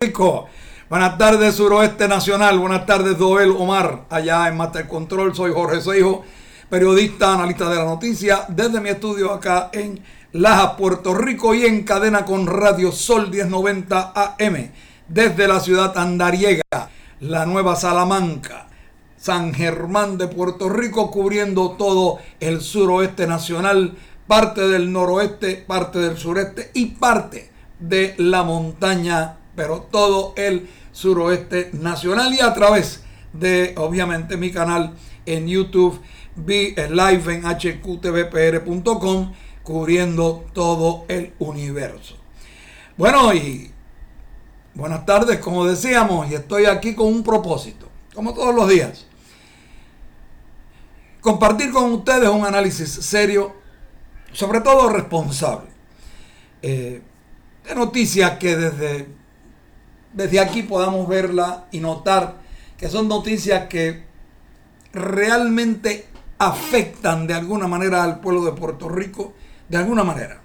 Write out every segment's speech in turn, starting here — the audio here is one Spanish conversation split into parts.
Rico. Buenas tardes, Suroeste Nacional. Buenas tardes, Doel Omar. Allá en Master Control, soy Jorge Seijo, periodista, analista de la noticia, desde mi estudio acá en Laja, Puerto Rico, y en cadena con Radio Sol 1090 AM, desde la ciudad andariega, la Nueva Salamanca, San Germán de Puerto Rico, cubriendo todo el suroeste nacional, parte del noroeste, parte del sureste y parte de la montaña, pero todo el suroeste nacional, y a través de, obviamente, mi canal en YouTube, live en hqtvpr.com, cubriendo todo el universo. Bueno, y buenas tardes, como decíamos, y estoy aquí con un propósito, como todos los días: compartir con ustedes un análisis serio, sobre todo responsable, de noticias que desde aquí podamos verla y notar que son noticias que realmente afectan de alguna manera al pueblo de Puerto Rico, de alguna manera,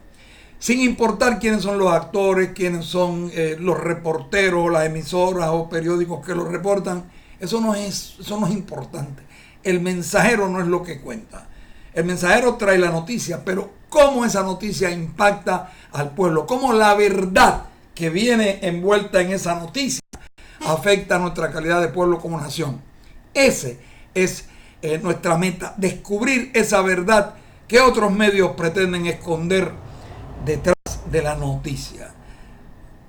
sin importar quiénes son los actores, quiénes son los reporteros, las emisoras o periódicos que lo reportan. Eso no es importante. El mensajero no es lo que cuenta. El mensajero trae la noticia, pero cómo esa noticia impacta al pueblo, cómo la verdad que viene envuelta en esa noticia afecta a nuestra calidad de pueblo como nación. Ese es nuestra meta, descubrir esa verdad que otros medios pretenden esconder detrás de la noticia.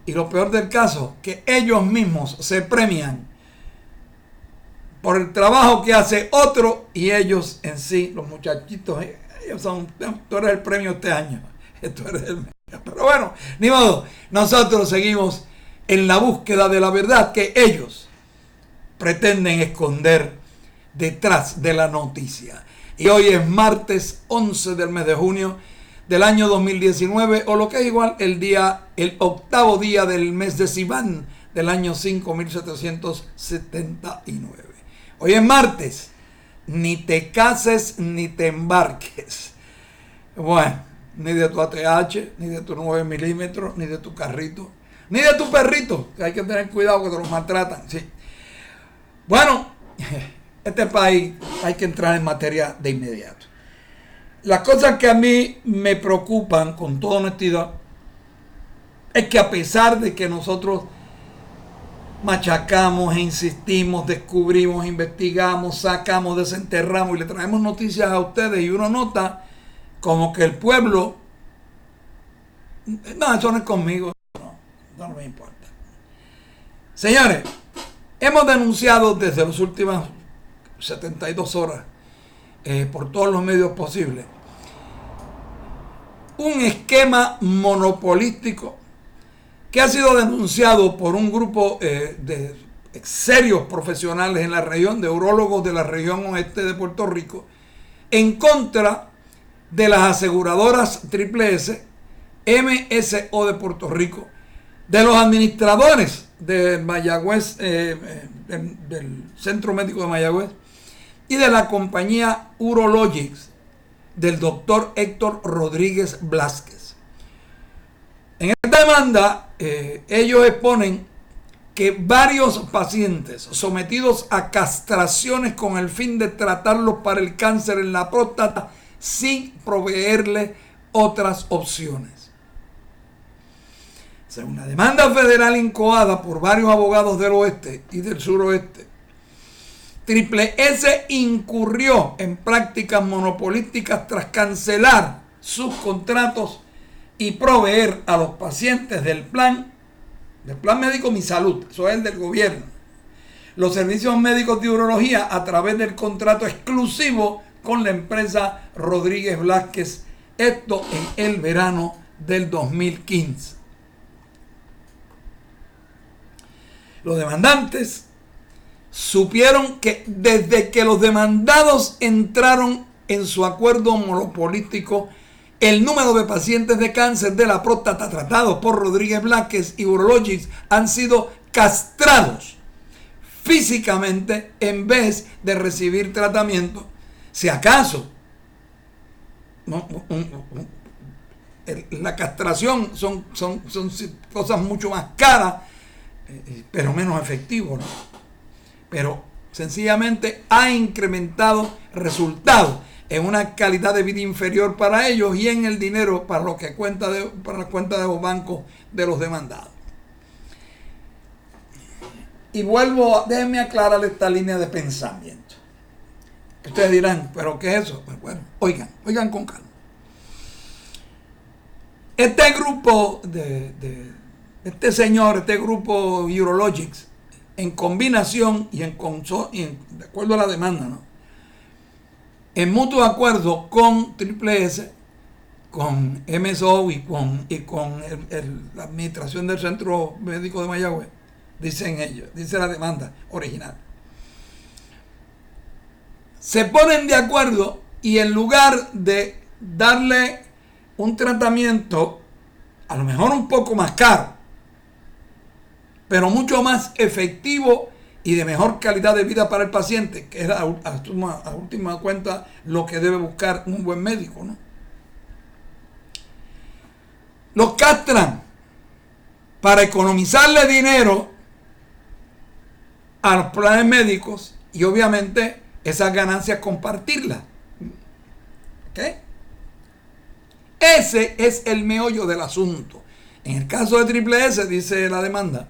Y lo peor del caso, que ellos mismos se premian por el trabajo que hace otro, y ellos en sí, los muchachitos, ellos son: tú eres el premio este año, tú eres el premio. Pero bueno, ni modo, nosotros seguimos en la búsqueda de la verdad que ellos pretenden esconder detrás de la noticia. Y hoy es martes 11 del mes de junio del año 2019, o lo que es igual, el octavo día del mes de Sivan del año 5779. Hoy es martes. Ni te cases ni te embarques. Bueno, ni de tu ATH, ni de tu 9 milímetros, ni de tu carrito, ni de tu perrito, que hay que tener cuidado que te los maltratan. Sí. Bueno, este país hay que entrar en materia de inmediato. Las cosas que a mí me preocupan, con toda honestidad, es que a pesar de que nosotros machacamos e insistimos, descubrimos, investigamos, sacamos, desenterramos y le traemos noticias a ustedes, y uno nota como que el pueblo, no, eso no es conmigo, no me importa. Señores, hemos denunciado desde las últimas 72 horas, por todos los medios posibles, un esquema monopolístico que ha sido denunciado por un grupo de serios profesionales en la región, de urólogos de la región oeste de Puerto Rico, en contra de las aseguradoras Triple S, MSO de Puerto Rico, de los administradores de Mayagüez, del Centro Médico de Mayagüez, y de la compañía Urologics del doctor Héctor Rodríguez Blázquez. En esta demanda, ellos exponen que varios pacientes sometidos a castraciones con el fin de tratarlos para el cáncer en la próstata sin proveerle otras opciones. Según la demanda federal incoada por varios abogados del oeste y del suroeste, Triple S incurrió en prácticas monopolísticas tras cancelar sus contratos y proveer a los pacientes del plan médico Mi Salud, eso es el del gobierno, los servicios médicos de urología a través del contrato exclusivo con la empresa Rodríguez Blázquez, esto en el verano del 2015. Los demandantes supieron que desde que los demandados entraron en su acuerdo monopolístico, el número de pacientes de cáncer de la próstata tratados por Rodríguez Blázquez y Urologics han sido castrados físicamente en vez de recibir tratamiento. Si acaso, la castración son cosas mucho más caras, pero menos efectivo, ¿no? Pero sencillamente ha incrementado resultados en una calidad de vida inferior para ellos y en el dinero para lo que para la cuenta de los bancos de los demandados. Y déjenme aclarar esta línea de pensamiento. Ustedes dirán, ¿pero qué es eso? Pues bueno, oigan con calma. Este grupo este grupo Urologics, en combinación y de acuerdo a la demanda, ¿no?, en mutuo acuerdo con Triple S, con MSO y con la administración del Centro Médico de Mayagüez, dicen ellos, dice la demanda original. Se ponen de acuerdo y en lugar de darle un tratamiento a lo mejor un poco más caro, pero mucho más efectivo y de mejor calidad de vida para el paciente, que es a última cuenta lo que debe buscar un buen médico, ¿no? Los castran para economizarle dinero a los planes médicos y obviamente esas ganancias compartirlas. ¿Ok? Ese es el meollo del asunto. En el caso de Triple S, dice la demanda,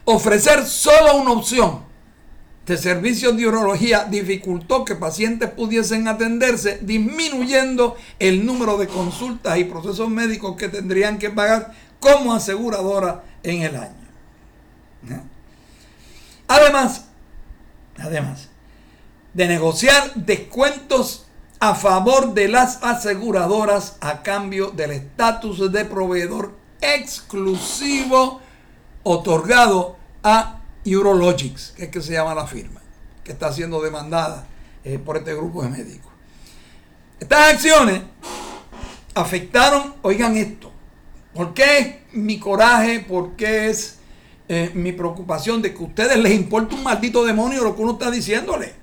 ofrecer solo una opción de servicios de urología dificultó que pacientes pudiesen atenderse, disminuyendo el número de consultas y procesos médicos que tendrían que pagar como aseguradora en el año. Además de negociar descuentos a favor de las aseguradoras a cambio del estatus de proveedor exclusivo otorgado a Urologics, que es que se llama la firma, que está siendo demandada por este grupo de médicos. Estas acciones afectaron, oigan esto, ¿por qué es mi coraje? ¿Por qué es mi preocupación de que a ustedes les importa un maldito demonio lo que uno está diciéndole?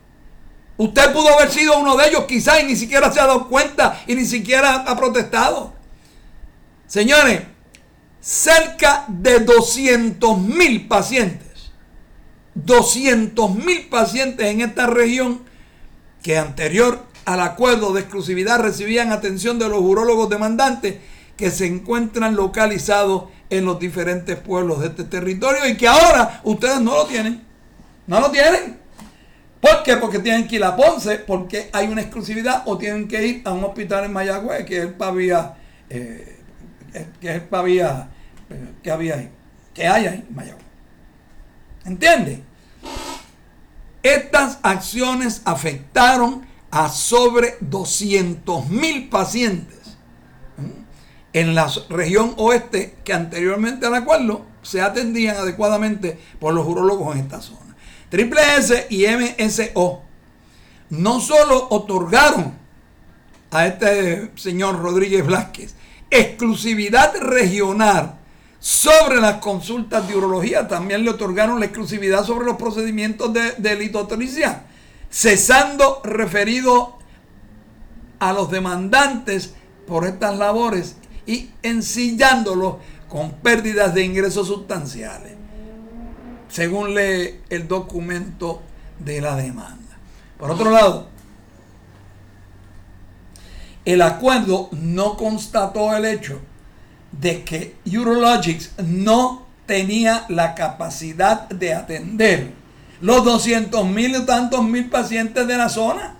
Usted pudo haber sido uno de ellos quizás y ni siquiera se ha dado cuenta y ni siquiera ha protestado. Señores, cerca de 200,000 pacientes, 200,000 pacientes en esta región que anterior al acuerdo de exclusividad recibían atención de los urólogos demandantes que se encuentran localizados en los diferentes pueblos de este territorio y que ahora ustedes no lo tienen. No lo tienen. ¿Por qué? Porque tienen que ir a Ponce, porque hay una exclusividad, o tienen que ir a un hospital en Mayagüez, que es el Pavía, que hay ahí en Mayagüez. ¿Entiende? Estas acciones afectaron a sobre 200,000 pacientes en la región oeste que anteriormente al acuerdo se atendían adecuadamente por los urólogos en esta zona. Triple S y MSO no solo otorgaron a este señor Rodríguez Blázquez exclusividad regional sobre las consultas de urología, también le otorgaron la exclusividad sobre los procedimientos de litotripsia, cesando referido a los demandantes por estas labores y ensillándolos con pérdidas de ingresos sustanciales, según lee el documento de la demanda. Por otro lado, el acuerdo no constató el hecho de que Urologics no tenía la capacidad de atender los 200,000 y tantos mil pacientes de la zona.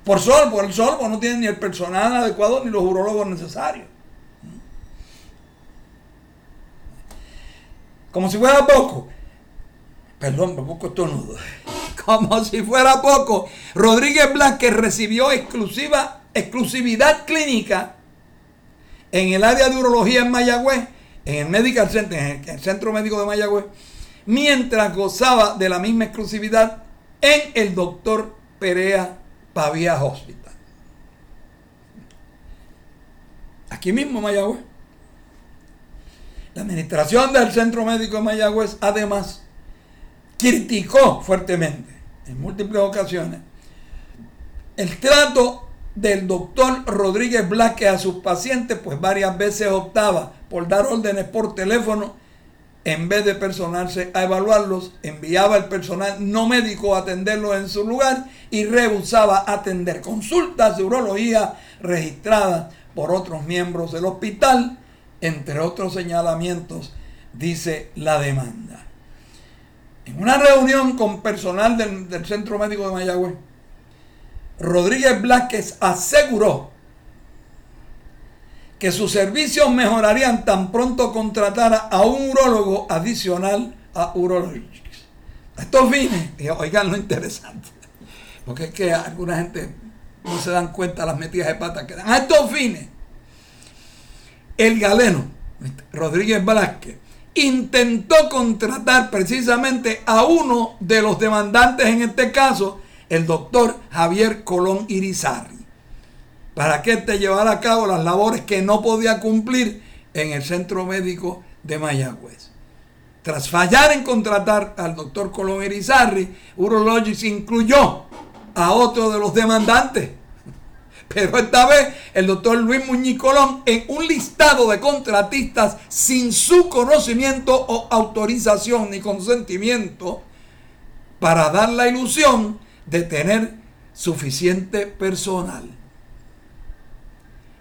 Por el sol, no tienen ni el personal adecuado ni los urólogos necesarios. Como si fuera poco. Perdón, me busco estornudo. Como si fuera poco, Rodríguez Blázquez recibió exclusividad clínica en el área de urología en Mayagüez, en el Medical Center, en el Centro Médico de Mayagüez, mientras gozaba de la misma exclusividad en el Dr. Perea Pavía Hospital. Aquí mismo en Mayagüez. La administración del Centro Médico de Mayagüez, además, criticó fuertemente, en múltiples ocasiones, el trato del doctor Rodríguez Blázquez a sus pacientes, pues varias veces optaba por dar órdenes por teléfono en vez de personarse a evaluarlos, enviaba el personal no médico a atenderlos en su lugar y rehusaba atender consultas de urología registradas por otros miembros del hospital, entre otros señalamientos, dice la demanda. En una reunión con personal del Centro Médico de Mayagüez, Rodríguez Blázquez aseguró que sus servicios mejorarían tan pronto contratara a un urólogo adicional a Urologics. A estos fines, oigan lo interesante, porque es que alguna gente no se dan cuenta de las metidas de pata que dan. A estos fines, el galeno Rodríguez Blázquez intentó contratar precisamente a uno de los demandantes, en este caso, el doctor Javier Colón Irizarry, para que éste llevara a cabo las labores que no podía cumplir en el Centro Médico de Mayagüez. Tras fallar en contratar al doctor Colón Irizarry, Urologics incluyó a otro de los demandantes, pero esta vez el doctor Luis Muñiz Colón, en un listado de contratistas sin su conocimiento o autorización ni consentimiento, para dar la ilusión de tener suficiente personal.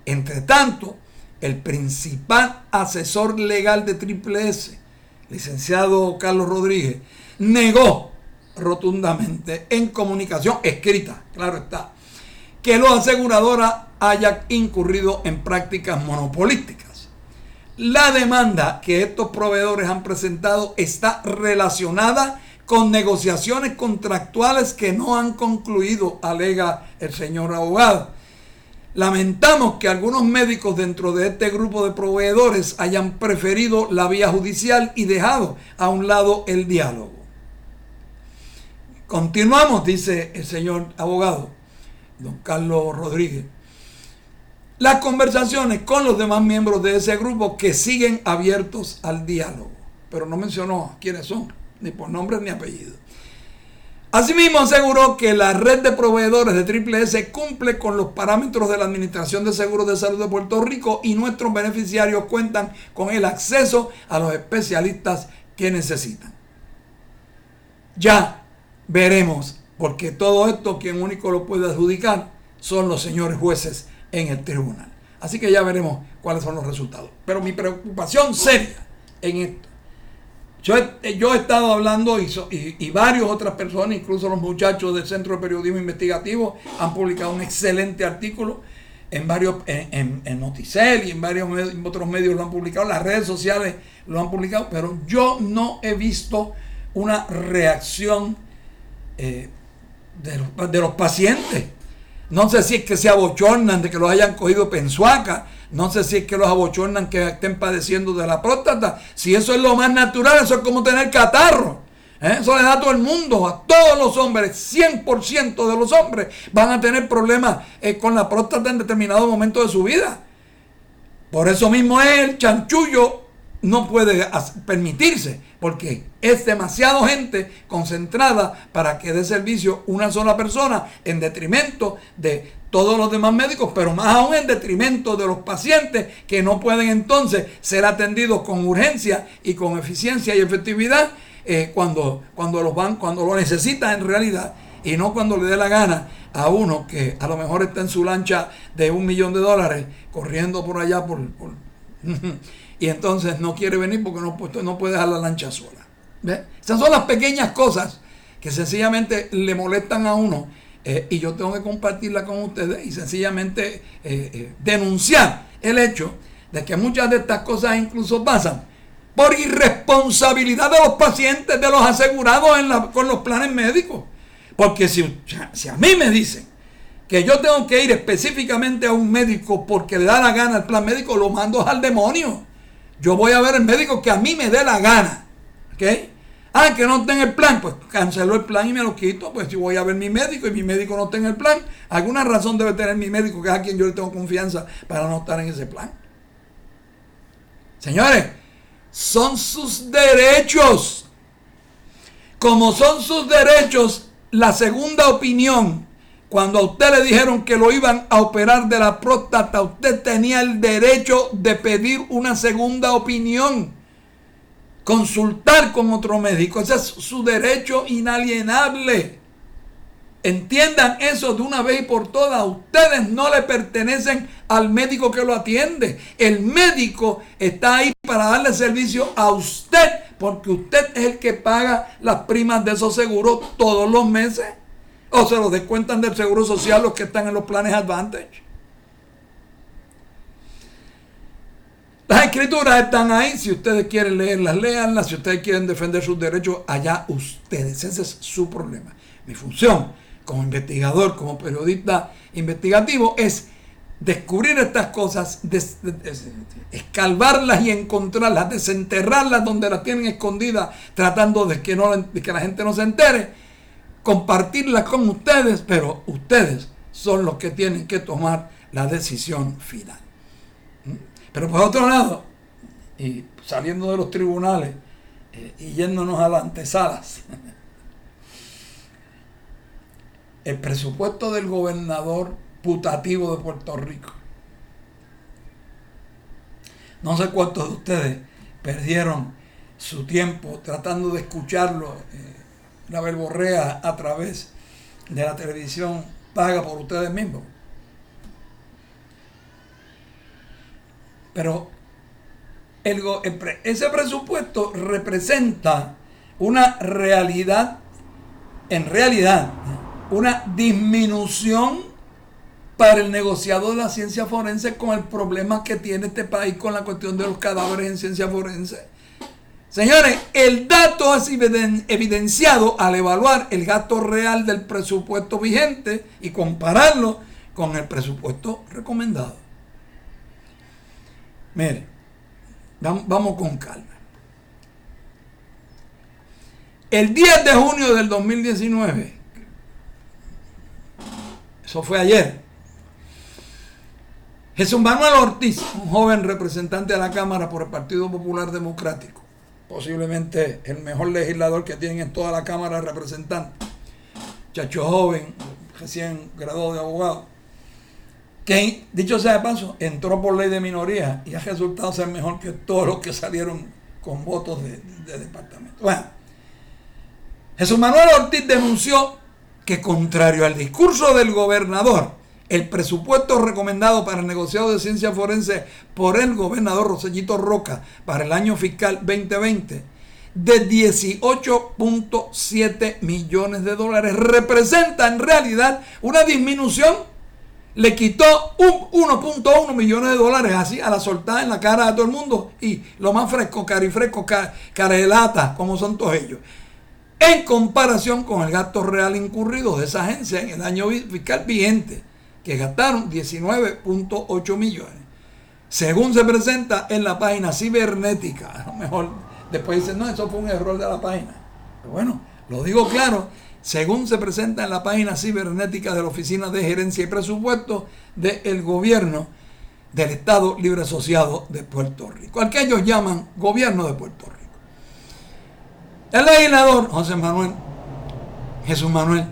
Entre tanto, el principal asesor legal de Triple S, licenciado Carlos Rodríguez, negó rotundamente en comunicación escrita, claro está, que los aseguradoras hayan incurrido en prácticas monopolísticas. La demanda que estos proveedores han presentado está relacionada con negociaciones contractuales que no han concluido, alega el señor abogado. Lamentamos que algunos médicos dentro de este grupo de proveedores hayan preferido la vía judicial y dejado a un lado el diálogo. Continuamos, dice el señor abogado, don Carlos Rodríguez, las conversaciones con los demás miembros de ese grupo que siguen abiertos al diálogo, pero no mencionó quiénes son, ni por nombres ni apellidos. Asimismo, aseguró que la red de proveedores de Triple S cumple con los parámetros de la Administración de Seguros de Salud de Puerto Rico y nuestros beneficiarios cuentan con el acceso a los especialistas que necesitan. Ya veremos, porque todo esto quien único lo puede adjudicar son los señores jueces en el tribunal. Así que ya veremos cuáles son los resultados. Pero mi preocupación seria en esto, yo he estado hablando y varias otras personas, incluso los muchachos del Centro de Periodismo Investigativo, han publicado un excelente artículo en varios, en Noticel y en varios otros medios lo han publicado, las redes sociales lo han publicado, pero yo no he visto una reacción de los pacientes. No sé si es que se abochornan de que los hayan cogido pensuaca, no sé si es que los abochornan que estén padeciendo de la próstata. Si eso es lo más natural, eso es como tener catarro. Eso le da a todo el mundo, a todos los hombres, 100% de los hombres van a tener problemas con la próstata en determinado momento de su vida. Por eso mismo el chanchullo no puede permitirse, porque es demasiado gente concentrada para que dé servicio una sola persona en detrimento de todos los demás médicos, pero más aún en detrimento de los pacientes que no pueden entonces ser atendidos con urgencia y con eficiencia y efectividad cuando lo necesitan en realidad, y no cuando le dé la gana a uno que a lo mejor está en su lancha de $1 millón corriendo por allá y entonces no quiere venir porque no puede dejar la lancha sola. ¿Ves? Esas son las pequeñas cosas que sencillamente le molestan a uno, y yo tengo que compartirla con ustedes y sencillamente denunciar el hecho de que muchas de estas cosas incluso pasan por irresponsabilidad de los pacientes, de los asegurados con los planes médicos. Porque si a mí me dicen que yo tengo que ir específicamente a un médico porque le da la gana al plan médico, lo mando al demonio. Yo voy a ver el médico que a mí me dé la gana. ¿Ok? Que no está en el plan, pues cancelo el plan y me lo quito. Pues si voy a ver mi médico y mi médico no está en el plan, alguna razón debe tener mi médico, que es a quien yo le tengo confianza, para no estar en ese plan. Señores, son sus derechos. Como son sus derechos, la segunda opinión, cuando a usted le dijeron que lo iban a operar de la próstata, usted tenía el derecho de pedir una segunda opinión. consultar con otro médico. Ese es su derecho inalienable. Entiendan eso de una vez y por todas. Ustedes no le pertenecen al médico que lo atiende. El médico está ahí para darle servicio a usted, porque usted es el que paga las primas de esos seguros todos los meses. O se los descuentan del seguro social los que están en los planes Advantage. Las escrituras están ahí. Si ustedes quieren leerlas, léanlas. Si ustedes quieren defender sus derechos, allá ustedes. Ese es su problema. Mi función como investigador, como periodista investigativo, es descubrir estas cosas, escarbarlas y encontrarlas, desenterrarlas donde las tienen escondidas, tratando de que la gente no se entere, compartirlas con ustedes, pero ustedes son los que tienen que tomar la decisión final. Pero por otro lado, y saliendo de los tribunales y yéndonos a las antesalas, el presupuesto del gobernador putativo de Puerto Rico. No sé cuántos de ustedes perdieron su tiempo tratando de escucharlo, la verborrea a través de la televisión paga por ustedes mismos. Pero ese presupuesto representa una realidad, una disminución para el negociado de la ciencia forense con el problema que tiene este país con la cuestión de los cadáveres en ciencia forense. Señores, el dato es evidenciado al evaluar el gasto real del presupuesto vigente y compararlo con el presupuesto recomendado. Mire, vamos con calma. El 10 de junio del 2019, eso fue ayer, Jesús Manuel Ortiz, un joven representante de la Cámara por el Partido Popular Democrático, posiblemente el mejor legislador que tienen en toda la Cámara de Representantes, muchacho joven, recién graduado de abogado, que, dicho sea de paso, entró por ley de minoría y ha resultado ser mejor que todos los que salieron con votos de departamento. Bueno, Jesús Manuel Ortiz denunció que, contrario al discurso del gobernador, el presupuesto recomendado para el negociado de ciencia forense por el gobernador Rosellito Roca para el año fiscal 2020 de 18.7 millones de dólares representa en realidad una disminución. Le quitó 1.1 millones de dólares así a la soltada en la cara de todo el mundo, y lo más fresco, carifresco, carelata, como son todos ellos, en comparación con el gasto real incurrido de esa agencia en el año fiscal vigente, que gastaron 19.8 millones. Según se presenta en la página cibernética, a lo mejor después dicen, no, eso fue un error de la página. Pero bueno, lo digo claro, según se presenta en la página cibernética de la Oficina de Gerencia y Presupuesto del Gobierno del Estado Libre Asociado de Puerto Rico, al que ellos llaman Gobierno de Puerto Rico. El legislador Jesús Manuel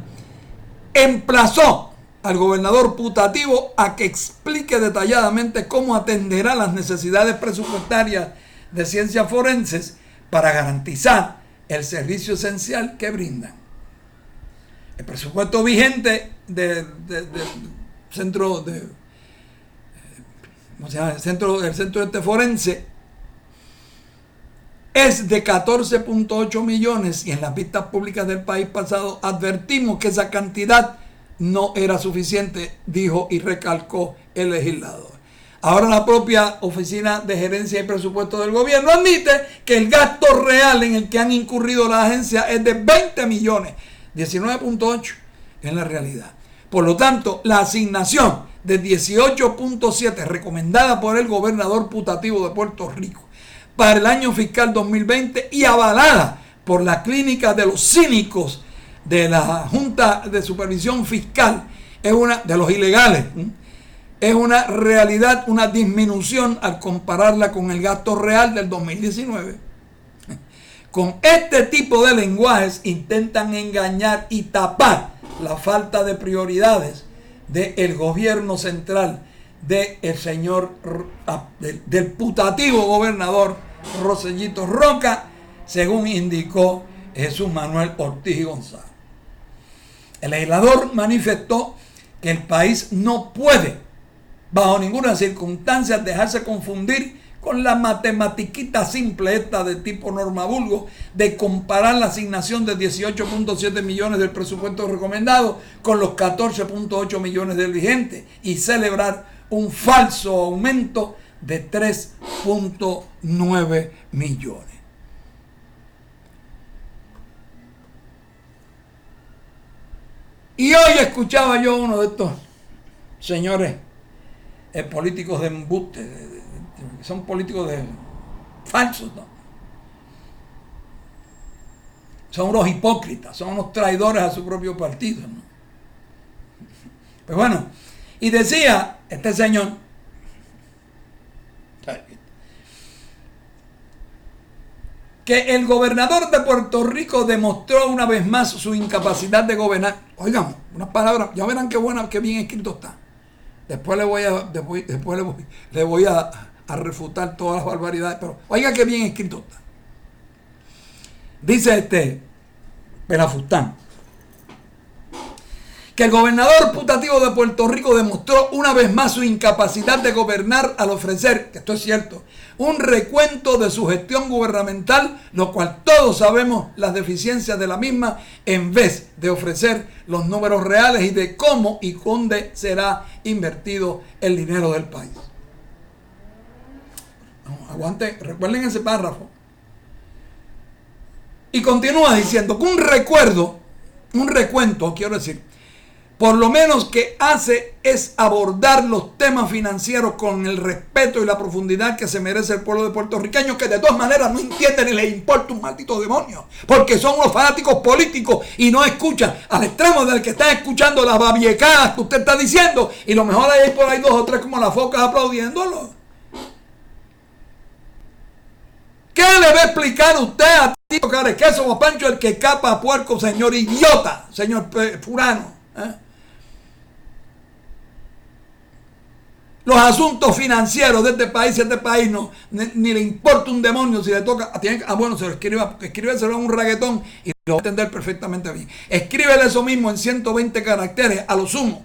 emplazó al gobernador putativo a que explique detalladamente cómo atenderá las necesidades presupuestarias de ciencias forenses para garantizar el servicio esencial que brindan. El presupuesto vigente del centro del centro forense es de 14.8 millones y en las vistas públicas del país pasado advertimos que esa cantidad no era suficiente, dijo y recalcó el legislador. Ahora la propia Oficina de Gerencia y Presupuesto del Gobierno admite que el gasto real en el que han incurrido las agencias es de 20 millones, 19.8 en la realidad. Por lo tanto, la asignación de 18.7 recomendada por el gobernador putativo de Puerto Rico para el año fiscal 2020 y avalada por la clínica de los cínicos de la Junta de Supervisión Fiscal, es una de los ilegales, es una realidad, una disminución al compararla con el gasto real del 2019. Con este tipo de lenguajes intentan engañar y tapar la falta de prioridades del gobierno central del señor, del putativo gobernador Rosellito Roca, según indicó Jesús Manuel Ortiz González. El legislador manifestó que el país no puede, bajo ninguna circunstancia, dejarse confundir con la matematiquita simple esta de tipo norma vulgo de comparar la asignación de 18.7 millones del presupuesto recomendado con los 14.8 millones del vigente y celebrar un falso aumento de 3.9 millones. Y hoy escuchaba yo uno de estos señores políticos de embuste, son políticos de falsos, ¿no? Son unos hipócritas, son unos traidores a su propio partido, ¿no? Pues bueno, y decía este señor que el gobernador de Puerto Rico demostró una vez más su incapacidad de gobernar. Oigan, unas palabras, ya verán qué buena, qué bien escrito está. Después le voy a refutar todas las barbaridades, pero oiga qué bien escrito está. Dice Pelafustán que el gobernador putativo de Puerto Rico demostró una vez más su incapacidad de gobernar al ofrecer, que esto es cierto, un recuento de su gestión gubernamental, lo cual todos sabemos las deficiencias de la misma, en vez de ofrecer los números reales y de cómo y dónde será invertido el dinero del país. No, aguante, recuerden ese párrafo. Y continúa diciendo que un recuento, quiero decir, por lo menos que hace es abordar los temas financieros con el respeto y la profundidad que se merece el pueblo de puertorriqueño, que de todas maneras no entiende ni les importa un maldito demonio, porque son unos fanáticos políticos y no escuchan al extremo del que está escuchando las babiecadas que usted está diciendo, y lo mejor hay por ahí dos o tres como las focas aplaudiéndolo. ¿Qué le va a explicar usted a Tito Carequeso o a Pancho el que capa a puerco, señor idiota, señor Furano? Los asuntos financieros de este país no, ni le importa un demonio si le toca. Bueno, se lo escríbeselo en un reggaetón y lo va a entender perfectamente bien. Escríbele eso mismo en 120 caracteres, a lo sumo,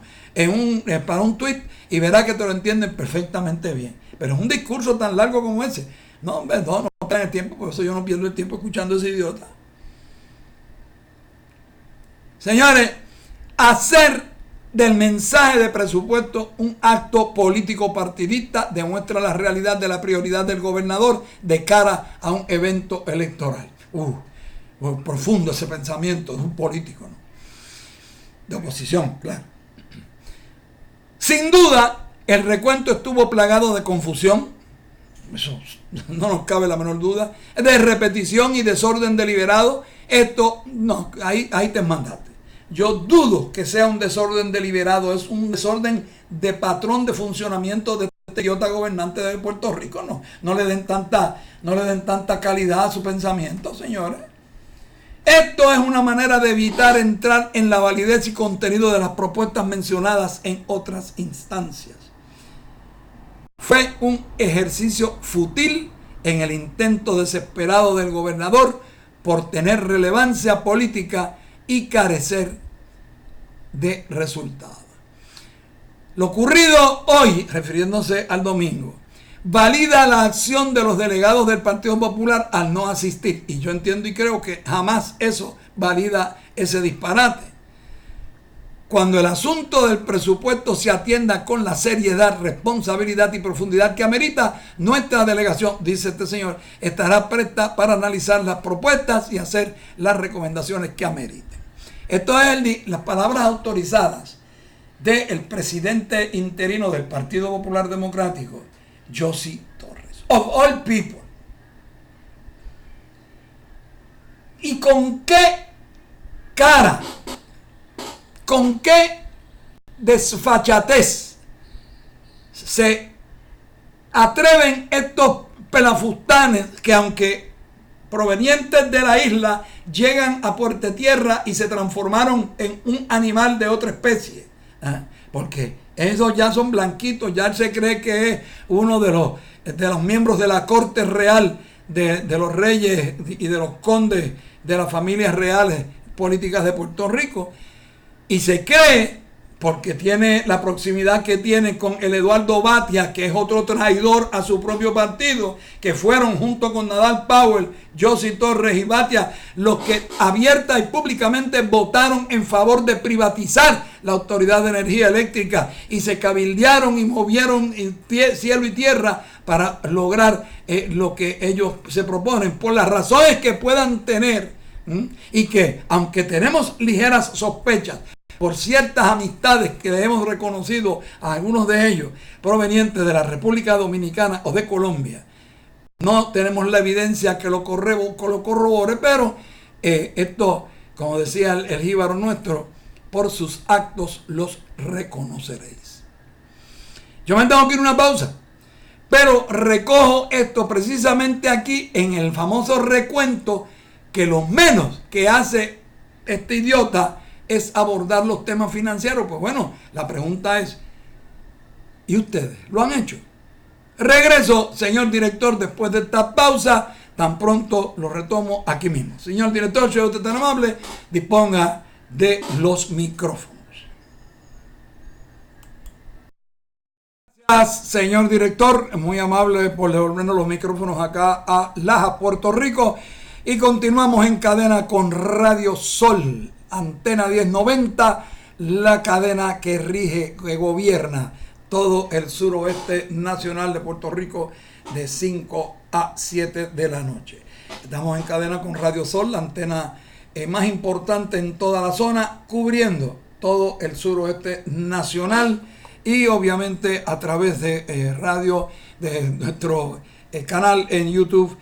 para un tweet, y verá que te lo entienden perfectamente bien. Pero es un discurso tan largo como ese. No, hombre, no está en el tiempo, por eso yo no pierdo el tiempo escuchando a ese idiota. Señores, hacer del mensaje de presupuesto un acto político partidista demuestra la realidad de la prioridad del gobernador de cara a un evento electoral. Profundo ese pensamiento de un político, ¿no? De oposición, claro. Sin duda, el recuento estuvo plagado de confusión, eso no nos cabe la menor duda, de repetición y desorden deliberado. Esto, no, ahí te mandaste. Yo dudo que sea un desorden deliberado, es un desorden de patrón de funcionamiento de este idiota gobernante de Puerto Rico. No le den tanta calidad a su pensamiento, señores. Esto es una manera de evitar entrar en la validez y contenido de las propuestas mencionadas en otras instancias. Fue un ejercicio fútil en el intento desesperado del gobernador por tener relevancia política y carecer de resultados. Lo ocurrido hoy, refiriéndose al domingo, valida la acción de los delegados del Partido Popular al no asistir. Y yo entiendo y creo que jamás eso valida ese disparate. Cuando el asunto del presupuesto se atienda con la seriedad, responsabilidad y profundidad que amerita, nuestra delegación, dice este señor, estará presta para analizar las propuestas y hacer las recomendaciones que ameriten. Esto es las palabras autorizadas del presidente interino del Partido Popular Democrático, Josi Torres. Of all people. ¿Y con qué cara? ¿Con qué desfachatez se atreven estos pelafustanes que, aunque provenientes de la isla, llegan a Puerto Tierra y se transformaron en un animal de otra especie? Porque esos ya son blanquitos, ya se cree que es uno de los miembros de la corte real de los reyes y de los condes de las familias reales políticas de Puerto Rico, y se cree, porque tiene la proximidad que tiene con el Eduardo Batia, que es otro traidor a su propio partido, que fueron junto con Nadal Powell, Josie Torres y Batia los que abierta y públicamente votaron en favor de privatizar la Autoridad de Energía Eléctrica y se cabildearon y movieron cielo y tierra para lograr lo que ellos se proponen, por las razones que puedan tener, y que aunque tenemos ligeras sospechas por ciertas amistades que le hemos reconocido a algunos de ellos provenientes de la República Dominicana o de Colombia, no tenemos la evidencia que lo corrobore, pero esto, como decía el jíbaro nuestro, por sus actos los reconoceréis. Yo me tengo que ir a una pausa, pero recojo esto precisamente aquí en el famoso recuento, que lo menos que hace este idiota es abordar los temas financieros. Pues bueno, la pregunta es, ¿y ustedes lo han hecho? Regreso, señor director, después de esta pausa. Tan pronto lo retomo aquí mismo. Señor director, si usted es tan amable, disponga de los micrófonos. Gracias, señor director, muy amable por devolvernos los micrófonos acá a Laja, Puerto Rico. Y continuamos en cadena con Radio Sol, Antena 1090, la cadena que rige, que gobierna todo el suroeste nacional de Puerto Rico de 5 a 7 de la noche. Estamos en cadena con Radio Sol, la antena más importante en toda la zona, cubriendo todo el suroeste nacional y obviamente a través de radio, de nuestro canal en YouTube,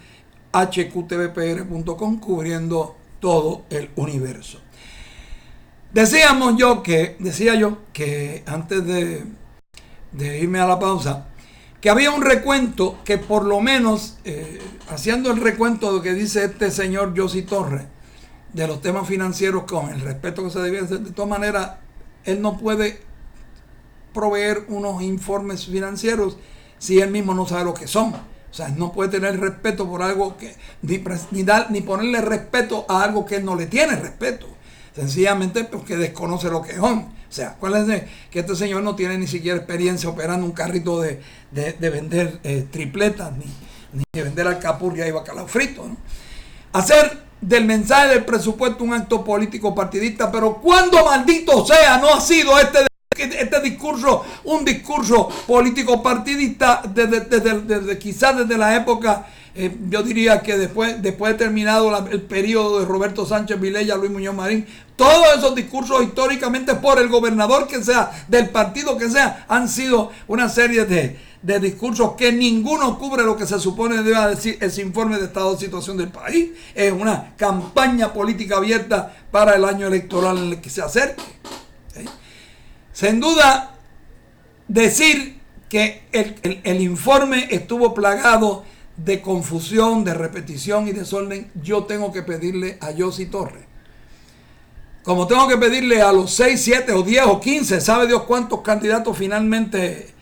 hqtvpr.com, cubriendo todo el universo. Decía yo que antes de irme a la pausa, que había un recuento que por lo menos, haciendo el recuento de lo que dice este señor Josie Torres, de los temas financieros con el respeto que se debe hacer, de todas maneras, él no puede proveer unos informes financieros si él mismo no sabe lo que son. O sea, no puede tener respeto por algo que, ni ponerle respeto a algo que él no le tiene respeto. Sencillamente porque desconoce lo que son. O sea, acuérdense que este señor no tiene ni siquiera experiencia operando un carrito de vender tripletas, ni de vender alcapurria y bacalao frito, ¿no? Hacer del mensaje del presupuesto un acto político partidista, pero cuando maldito sea no ha sido este discurso un discurso político partidista quizás desde la época, yo diría que después de terminado el periodo de Roberto Sánchez Vilella, Luis Muñoz Marín, todos esos discursos históricamente por el gobernador que sea, del partido que sea, han sido una serie de discursos que ninguno cubre lo que se supone deba decir ese informe de estado de situación del país. Es una campaña política abierta para el año electoral en el que se acerque. ¿Sí? Sin duda, decir que el informe estuvo plagado de confusión, de repetición y desorden, yo tengo que pedirle a Josie Torres, como tengo que pedirle a los 6, 7 o 10 o 15, sabe Dios cuántos candidatos finalmente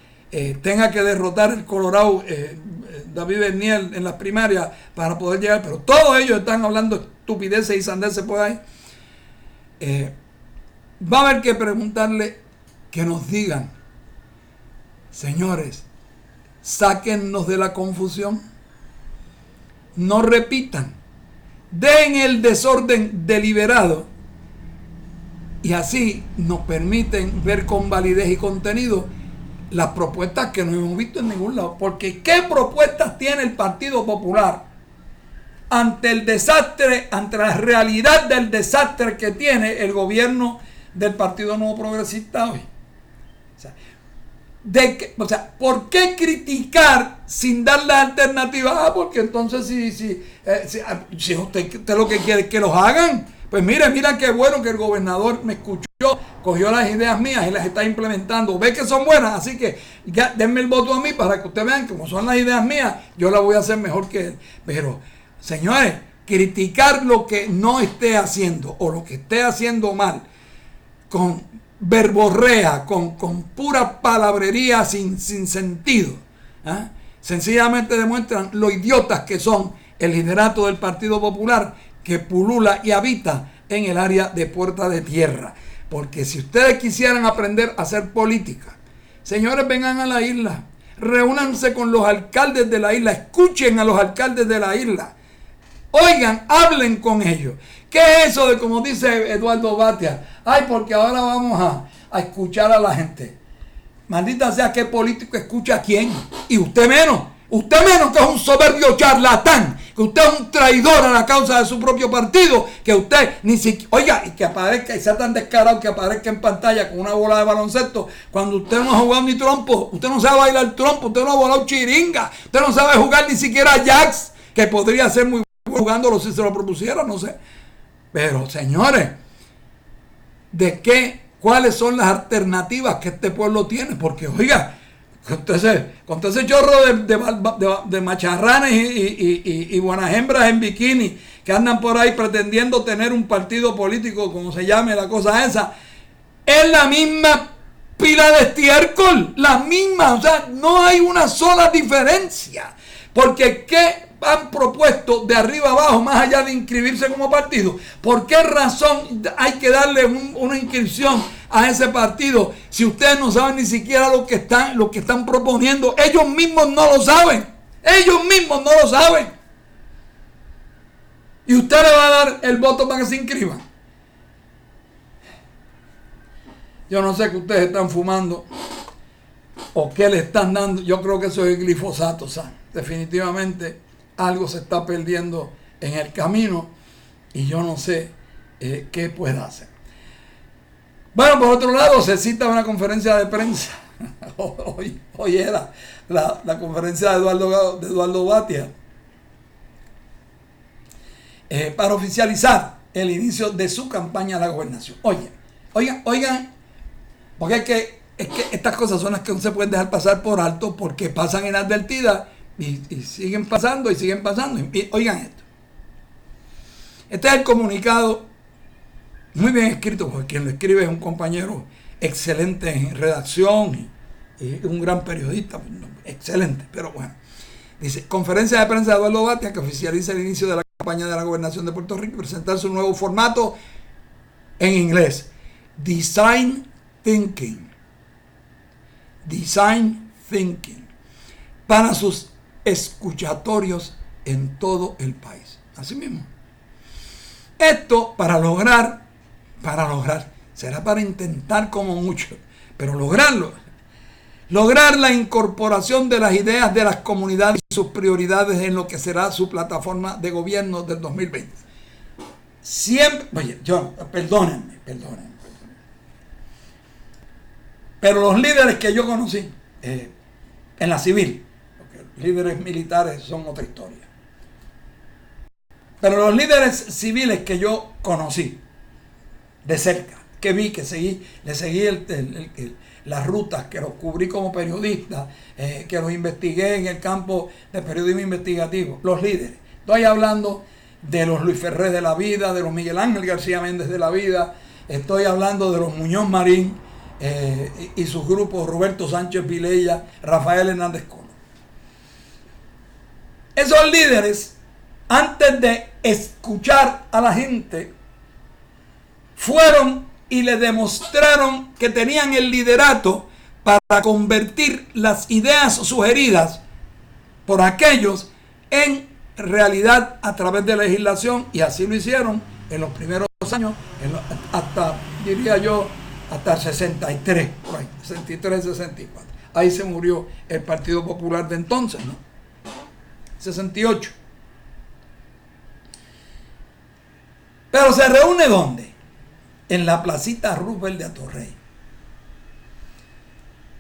tenga que derrotar el Colorado David Bernier en las primarias para poder llegar, pero todos ellos están hablando estupideces y sandeces por ahí. Va a haber que preguntarle, que nos digan, señores, sáquennos de la confusión, no repitan, den el desorden deliberado y así nos permiten ver con validez y contenido las propuestas que no hemos visto en ningún lado. Porque ¿qué propuestas tiene el Partido Popular ante el desastre, ante la realidad del desastre que tiene el gobierno del Partido Nuevo Progresista hoy? ¿Por qué criticar sin dar la alternativa? Porque entonces si usted lo que quiere es que los hagan, pues mira qué bueno que el gobernador me escuchó, cogió las ideas mías y las está implementando, ve que son buenas, así que ya denme el voto a mí para que ustedes vean que como son las ideas mías, yo las voy a hacer mejor que él. Pero, señores, criticar lo que no esté haciendo o lo que esté haciendo mal con verborrea, con pura palabrería sin sentido, sencillamente demuestran lo idiotas que son el liderato del Partido Popular que pulula y habita en el área de Puerta de Tierra. Porque si ustedes quisieran aprender a hacer política, señores, vengan a la isla, reúnanse con los alcaldes de la isla, escuchen a los alcaldes de la isla, oigan, hablen con ellos. ¿Qué es eso de, como dice Eduardo Batia? Ay, porque ahora vamos a escuchar a la gente. Maldita sea, ¿qué político escucha a quién? Y usted menos que es un soberbio charlatán, que usted es un traidor a la causa de su propio partido, que usted ni siquiera, oiga, y que aparezca y sea tan descarado que aparezca en pantalla con una bola de baloncesto, cuando usted no ha jugado ni trompo, usted no sabe bailar trompo, usted no ha volado chiringa, usted no sabe jugar ni siquiera jacks, que podría ser muy bueno jugándolo si se lo propusiera, no sé. Pero señores, ¿cuáles son las alternativas que este pueblo tiene? Porque oiga, con todo ese chorro de macharranes y buenas hembras en bikini que andan por ahí pretendiendo tener un partido político, como se llame la cosa esa, es la misma pila de estiércol, la misma, o sea, no hay una sola diferencia. Porque ¿qué han propuesto de arriba abajo, más allá de inscribirse como partido? ¿Por qué razón hay que darle una inscripción a ese partido si ustedes no saben ni siquiera lo que están proponiendo? Ellos mismos no lo saben. Ellos mismos no lo saben. Y usted le va a dar el voto para que se inscriban. Yo no sé qué ustedes están fumando o qué le están dando. Yo creo que eso es glifosato, ¿sabes? Definitivamente algo se está perdiendo en el camino y yo no sé qué pueda hacer. Bueno, por otro lado, se cita una conferencia de prensa. Hoy era la conferencia de Eduardo Batia para oficializar el inicio de su campaña a la gobernación. Oigan, porque es que estas cosas son las que no se pueden dejar pasar por alto porque pasan inadvertidas y siguen pasando y siguen pasando. Y oigan esto. Este es el comunicado, muy bien escrito, porque quien lo escribe es un compañero excelente en redacción y un gran periodista, excelente, pero bueno. Dice, conferencia de prensa de Eduardo Batia que oficializa el inicio de la campaña de la gobernación de Puerto Rico y presentar su nuevo formato en inglés. Design Thinking. Design Thinking. Para sus escuchatorios en todo el país. Así mismo. Esto para lograr, será para intentar como mucho, pero lograr la incorporación de las ideas de las comunidades y sus prioridades en lo que será su plataforma de gobierno del 2020. Siempre, perdónenme. Pero los líderes que yo conocí en la civil, porque los líderes militares son otra historia, pero los líderes civiles que yo conocí de cerca, que vi, que le seguí las rutas, que los cubrí como periodista, que los investigué en el campo de periodismo investigativo, los líderes. Estoy hablando de los Luis Ferré de la vida, de los Miguel Ángel García Méndez de la vida, estoy hablando de los Muñoz Marín y sus grupos, Roberto Sánchez Vilella, Rafael Hernández Colo. Esos líderes, antes de escuchar a la gente, fueron y le demostraron que tenían el liderato para convertir las ideas sugeridas por aquellos en realidad a través de legislación, y así lo hicieron en los primeros años, hasta el 63, por ahí, 63, 64. Ahí se murió el Partido Popular de entonces, ¿no? 68. Pero se reúne ¿dónde? En la placita Roosevelt de Atorrey.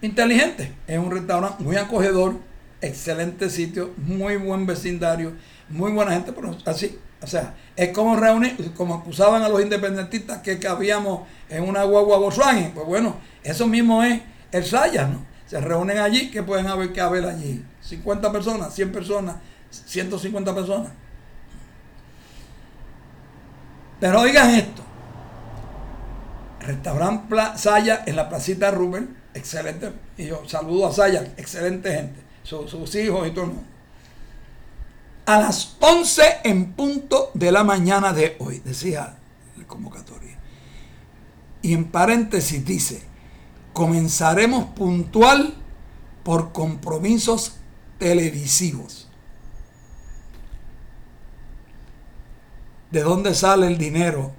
Inteligente, es un restaurante muy acogedor, excelente sitio, muy buen vecindario, muy buena gente, pero así, o sea, es como reunir, como acusaban a los independentistas que cabíamos en una guagua Volkswagen. Pues bueno, eso mismo es el Sayas, ¿no? Se reúnen allí, que pueden haber allí 50 personas, 100 personas, 150 personas. Pero oigan esto, restaurante Sayas en la placita Roosevelt, excelente, y yo saludo a Sayas, excelente gente, sus hijos y todo el mundo. a las 11 en punto de la mañana de hoy, decía la convocatoria. Y en paréntesis dice, comenzaremos puntual por compromisos televisivos. ¿De dónde sale el dinero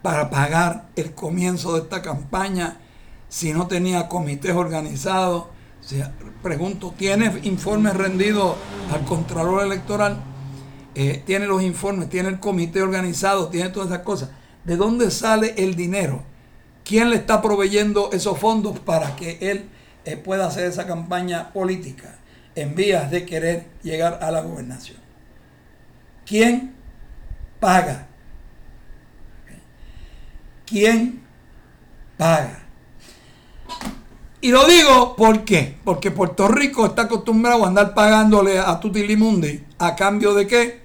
para pagar el comienzo de esta campaña si no tenía comités organizados? O sea, pregunto, ¿tiene informes rendidos al Contralor Electoral? ¿Tiene los informes? ¿Tiene el comité organizado? ¿Tiene todas esas cosas? ¿De dónde sale el dinero? ¿Quién le está proveyendo esos fondos para que él pueda hacer esa campaña política en vías de querer llegar a la gobernación? ¿Quién paga? ¿Quién paga? Y lo digo ¿por qué? Porque Puerto Rico está acostumbrado a andar pagándole a Tutilimundi. ¿A cambio de qué?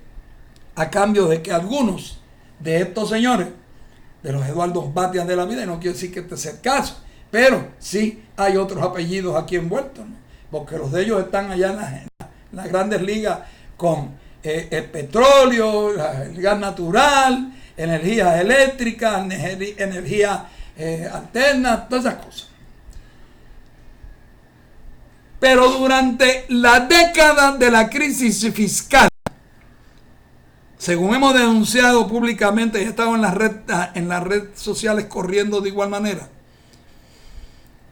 A cambio de que algunos de estos señores, de los Eduardo Batias de la vida, y no quiero decir que este sea el caso, pero sí hay otros apellidos aquí envueltos, ¿no? Porque los de ellos están allá en las grandes ligas con el petróleo, el gas natural, energías eléctricas, energía alterna, todas esas cosas. Pero durante la década de la crisis fiscal, según hemos denunciado públicamente y he estado en las redes sociales corriendo de igual manera,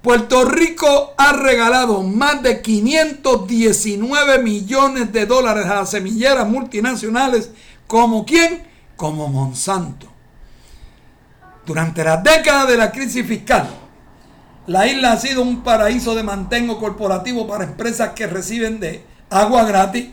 Puerto Rico ha regalado más de 519 millones de dólares a las semilleras multinacionales. ¿Como quién? Como Monsanto. Durante la década de la crisis fiscal, la isla ha sido un paraíso de mantengo corporativo para empresas que reciben de agua gratis.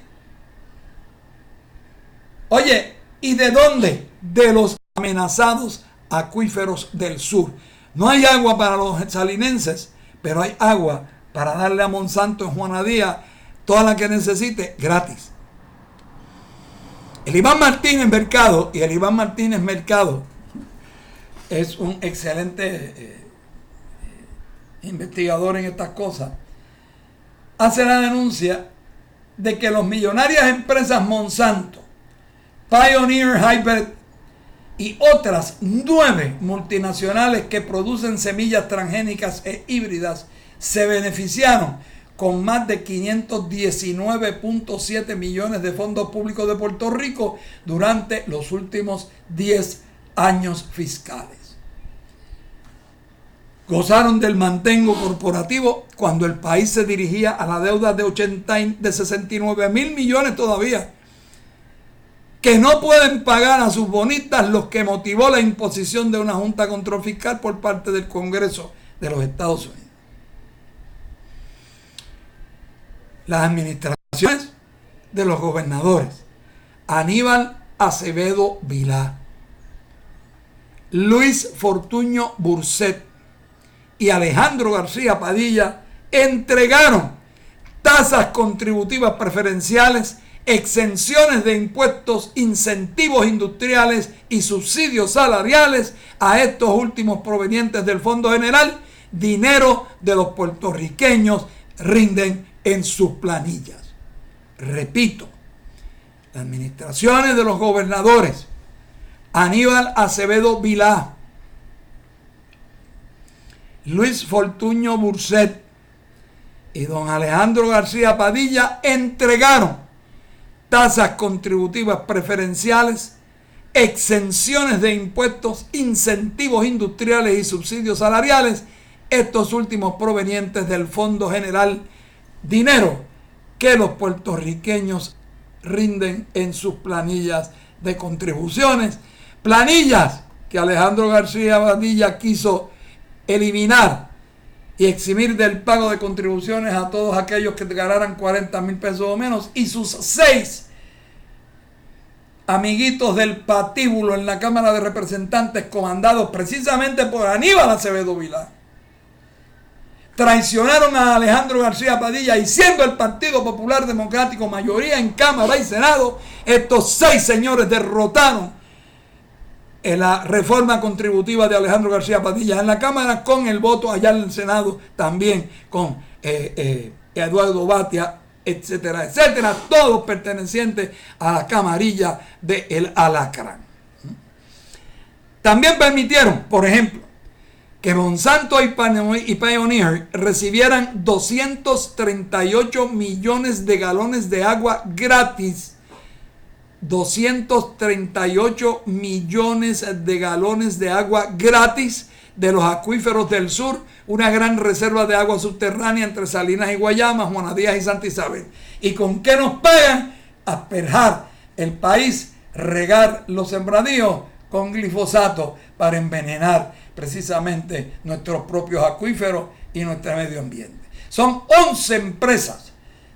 Oye, ¿y de dónde? De los amenazados acuíferos del sur. No hay agua para los salinenses, pero hay agua para darle a Monsanto en Juana Díaz toda la que necesite gratis. El Iván Martínez Mercado, y el Iván Martínez Mercado es un excelente investigador en estas cosas, hace la denuncia de que las millonarias empresas Monsanto, Pioneer Hybrid y otras 9 multinacionales que producen semillas transgénicas e híbridas se beneficiaron con más de 519.7 millones de fondos públicos de Puerto Rico durante los últimos 10 años fiscales. Gozaron del mantengo corporativo cuando el país se dirigía a la deuda de 69 mil millones todavía, que no pueden pagar a sus bonitas, los que motivó la imposición de una junta de control fiscal por parte del Congreso de los Estados Unidos. Las administraciones de los gobernadores Aníbal Acevedo Vilá, Luis Fortuño Burset y Alejandro García Padilla entregaron tasas contributivas preferenciales, exenciones de impuestos, incentivos industriales y subsidios salariales a estos últimos provenientes del Fondo General. Dinero de los puertorriqueños rinden en sus planillas. Repito, las administraciones de los gobernadores Aníbal Acevedo Vilá, Luis Fortuño Burset y don Alejandro García Padilla entregaron tasas contributivas preferenciales, exenciones de impuestos, incentivos industriales y subsidios salariales, estos últimos provenientes del Fondo General, dinero que los puertorriqueños rinden en sus planillas de contribuciones, planillas que Alejandro García Padilla quiso eliminar y eximir del pago de contribuciones a todos aquellos que ganaran 40 mil pesos o menos, y sus 6 amiguitos del patíbulo en la Cámara de Representantes, comandados precisamente por Aníbal Acevedo Vilá, traicionaron a Alejandro García Padilla, y siendo el Partido Popular Democrático mayoría en Cámara y Senado, estos 6 señores derrotaron en la reforma contributiva de Alejandro García Padilla en la Cámara, con el voto allá en el Senado también con Eduardo Batia etcétera, etcétera, todos pertenecientes a la camarilla del Alacrán. También permitieron, por ejemplo, que Monsanto y Pioneer recibieran 238 millones de galones de agua gratis. 238 millones de galones de agua gratis de los acuíferos del sur, una gran reserva de agua subterránea entre Salinas y Guayama, Juana Díaz y Santa Isabel. ¿Y con qué nos pagan? Asperjar el país, regar los sembradíos con glifosato para envenenar precisamente nuestros propios acuíferos y nuestro medio ambiente. Son 11 empresas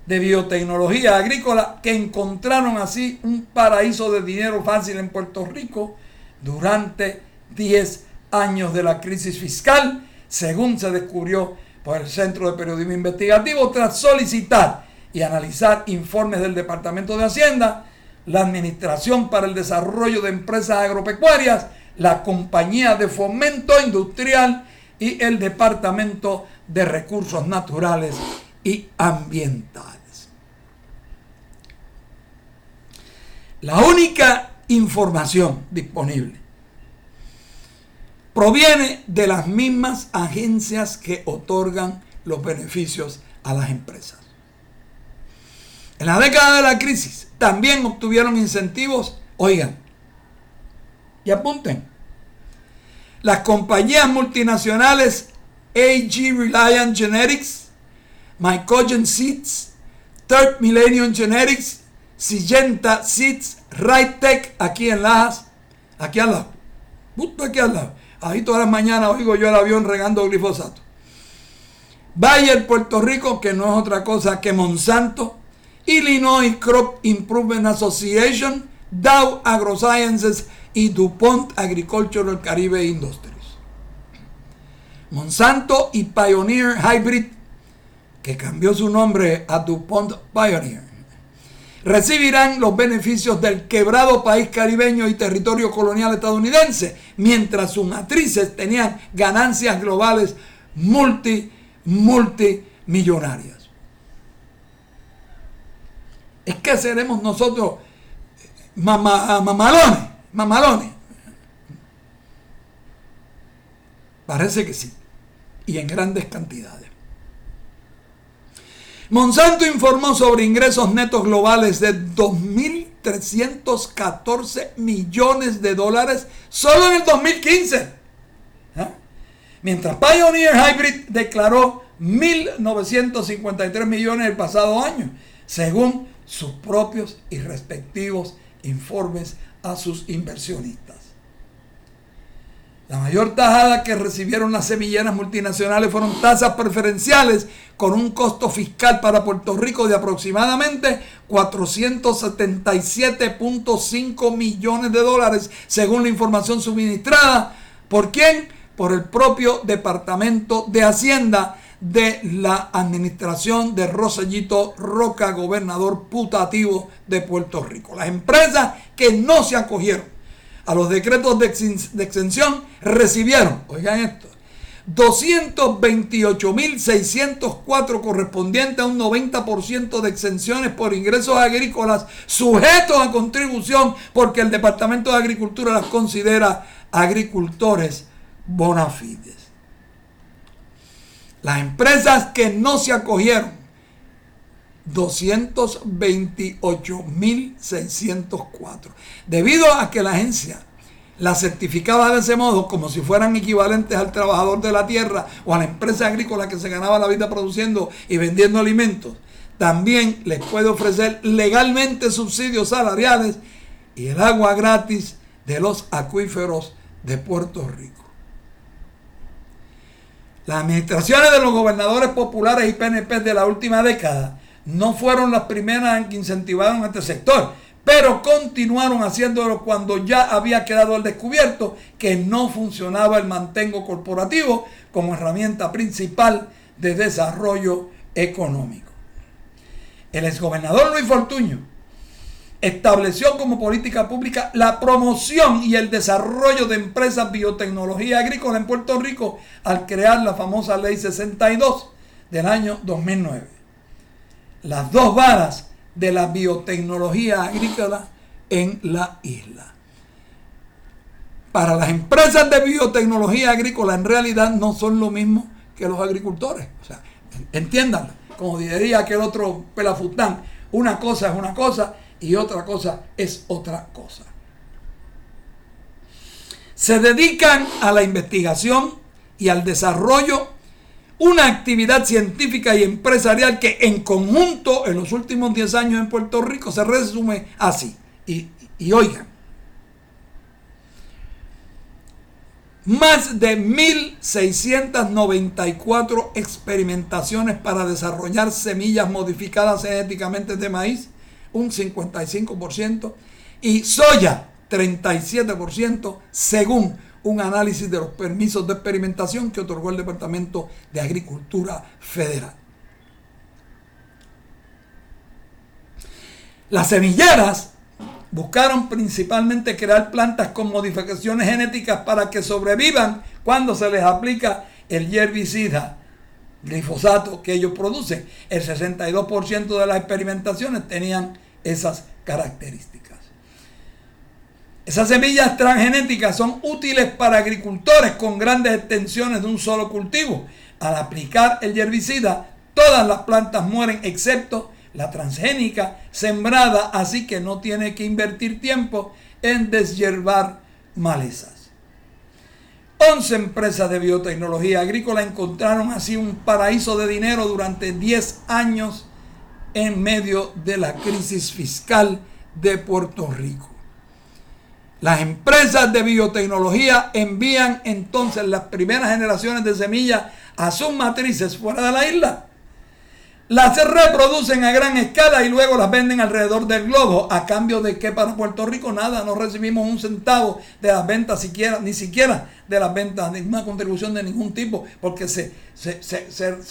de biotecnología agrícola que encontraron así un paraíso de dinero fácil en Puerto Rico durante 10 años de la crisis fiscal, según se descubrió por el Centro de Periodismo Investigativo tras solicitar y analizar informes del Departamento de Hacienda, la Administración para el Desarrollo de Empresas Agropecuarias, la Compañía de Fomento Industrial y el Departamento de Recursos Naturales y Ambientales. La única información disponible proviene de las mismas agencias que otorgan los beneficios a las empresas. En la década de la crisis también obtuvieron incentivos, oigan, y apunten, las compañías multinacionales AG Reliant Genetics, Mycogen Seeds, Third Millennium Genetics, Syngenta Seeds, Rightech, aquí en Lajas, aquí al lado, justo aquí al lado. Ahí todas las mañanas oigo yo el avión regando glifosato. Bayer Puerto Rico, que no es otra cosa que Monsanto, Illinois Crop Improvement Association, Dow AgroSciences y DuPont Agricultural Caribe Industries. Monsanto y Pioneer Hybrid, que cambió su nombre a DuPont Pioneer, recibirán los beneficios del quebrado país caribeño y territorio colonial estadounidense, mientras sus matrices tenían ganancias globales multimillonarias. ¿Es que seremos nosotros mamalones? Parece que sí, y en grandes cantidades. Monsanto informó sobre ingresos netos globales de 2.314 millones de dólares solo en el 2015. Mientras Pioneer Hybrid declaró 1.953 millones el pasado año, según sus propios y respectivos informes a sus inversionistas. La mayor tajada que recibieron las semilleras multinacionales fueron tasas preferenciales con un costo fiscal para Puerto Rico de aproximadamente 477.5 millones de dólares, según la información suministrada. ¿Por quién? Por el propio Departamento de Hacienda de la administración de Rosellito Roca, gobernador putativo de Puerto Rico. Las empresas que no se acogieron a los decretos de exención recibieron, oigan esto, 228.604 correspondiente a un 90% de exenciones por ingresos agrícolas sujetos a contribución porque el Departamento de Agricultura las considera agricultores bona fides. Las empresas que no se acogieron, 228.604. Debido a que la agencia la certificaba de ese modo, como si fueran equivalentes al trabajador de la tierra o a la empresa agrícola que se ganaba la vida produciendo y vendiendo alimentos, también les puede ofrecer legalmente subsidios salariales y el agua gratis de los acuíferos de Puerto Rico. Las administraciones de los gobernadores populares y PNP de la última década no fueron las primeras en que incentivaron este sector, pero continuaron haciéndolo cuando ya había quedado al descubierto que no funcionaba el mantengo corporativo como herramienta principal de desarrollo económico. El exgobernador Luis Fortuño estableció como política pública la promoción y el desarrollo de empresas biotecnología agrícola en Puerto Rico al crear la famosa Ley 62 del año 2009. las dos varas de la biotecnología agrícola en la isla. Para las empresas de biotecnología agrícola en realidad no son lo mismo que los agricultores. O sea, entiéndanlo. Como diría aquel otro pelafután, una cosa es una cosa y otra cosa es otra cosa. Se dedican a la investigación y al desarrollo, una actividad científica y empresarial que en conjunto en los últimos 10 años en Puerto Rico se resume así. Y oigan, más de 1.694 experimentaciones para desarrollar semillas modificadas genéticamente de maíz, un 55%, y soya, 37%, según un análisis de los permisos de experimentación que otorgó el Departamento de Agricultura Federal. Las semilleras buscaron principalmente crear plantas con modificaciones genéticas para que sobrevivan cuando se les aplica el herbicida glifosato que ellos producen. El 62% de las experimentaciones tenían esas características. Esas semillas transgenéticas son útiles para agricultores con grandes extensiones de un solo cultivo. Al aplicar el herbicida, todas las plantas mueren excepto la transgénica sembrada, así que no tiene que invertir tiempo en deshiervar malezas. 11 empresas de biotecnología agrícola encontraron así un paraíso de dinero durante 10 años en medio de la crisis fiscal de Puerto Rico. Las empresas de biotecnología envían entonces las primeras generaciones de semillas a sus matrices fuera de la isla. Las reproducen a gran escala y luego las venden alrededor del globo, a cambio de que para Puerto Rico nada, no recibimos un centavo de las ventas ni siquiera de las ventas, ninguna contribución de ningún tipo, porque se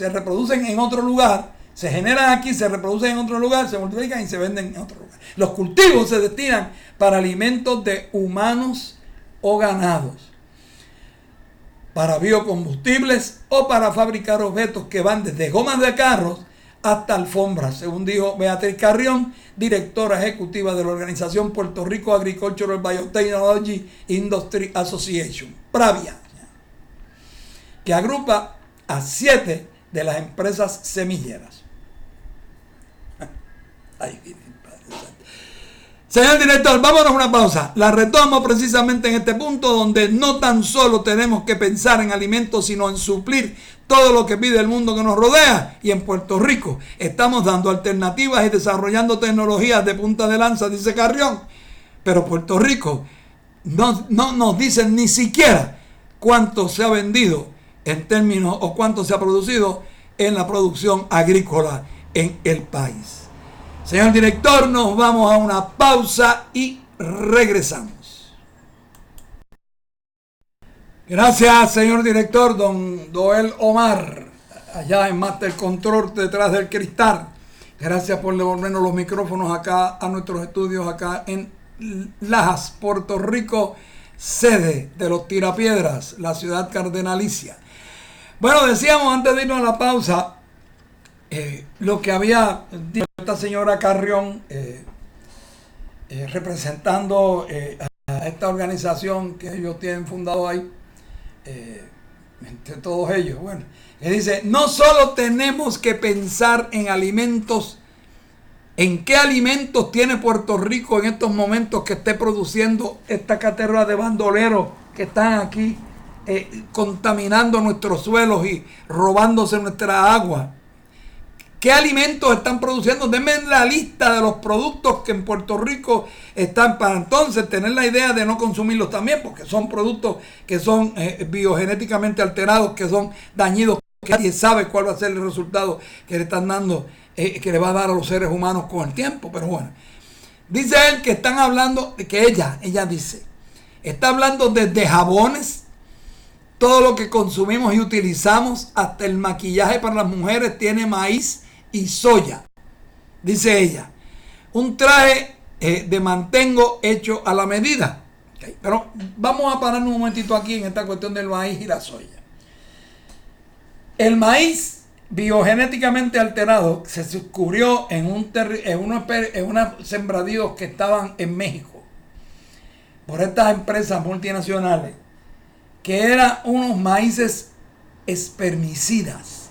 reproducen en otro lugar, se generan aquí, se reproducen en otro lugar, se multiplican y se venden en otro lugar. Los cultivos se destinan para alimentos de humanos o ganados, para biocombustibles o para fabricar objetos que van desde gomas de carros hasta alfombras, según dijo Beatriz Carrión, directora ejecutiva de la organización Puerto Rico Agricultural Biotechnology Industry Association, Pravia, que agrupa a 7 de las empresas semilleras. Ay, señor director, vámonos a una pausa. La retomo precisamente en este punto donde no tan solo tenemos que pensar en alimentos, sino en suplir todo lo que pide el mundo que nos rodea. Y en Puerto Rico estamos dando alternativas y desarrollando tecnologías de punta de lanza, dice Carrión. Pero Puerto Rico no nos dicen ni siquiera cuánto se ha vendido en términos o cuánto se ha producido en la producción agrícola en el país. Señor director, nos vamos a una pausa y regresamos. Gracias, señor director, don Doel Omar, allá en Master Control detrás del cristal. Gracias por devolvernos los micrófonos acá a nuestros estudios acá en Lajas, Puerto Rico, sede de los Tirapiedras, la ciudad cardenalicia. Bueno, decíamos antes de irnos a la pausa, lo que había dicho esta señora Carrión, representando a esta organización que ellos tienen fundado ahí, entre todos ellos. Bueno, que dice, no solo tenemos que pensar en alimentos, en qué alimentos tiene Puerto Rico en estos momentos que esté produciendo esta caterva de bandoleros que están aquí contaminando nuestros suelos y robándose nuestra agua. ¿Qué alimentos están produciendo? Denme la lista de los productos que en Puerto Rico están, para entonces tener la idea de no consumirlos también, porque son productos que son biogenéticamente alterados, que son dañinos, que nadie sabe cuál va a ser el resultado que le están dando, que le va a dar a los seres humanos con el tiempo. Pero bueno, dice él que están hablando, que ella dice, está hablando desde jabones, todo lo que consumimos y utilizamos, hasta el maquillaje para las mujeres tiene maíz y soya, dice ella. Un traje de mantengo hecho a la medida. Okay. Pero vamos a pararnos un momentito aquí en esta cuestión del maíz y la soya. El maíz biogenéticamente alterado se descubrió en unos sembradíos que estaban en México por estas empresas multinacionales, que eran unos maíces espermicidas.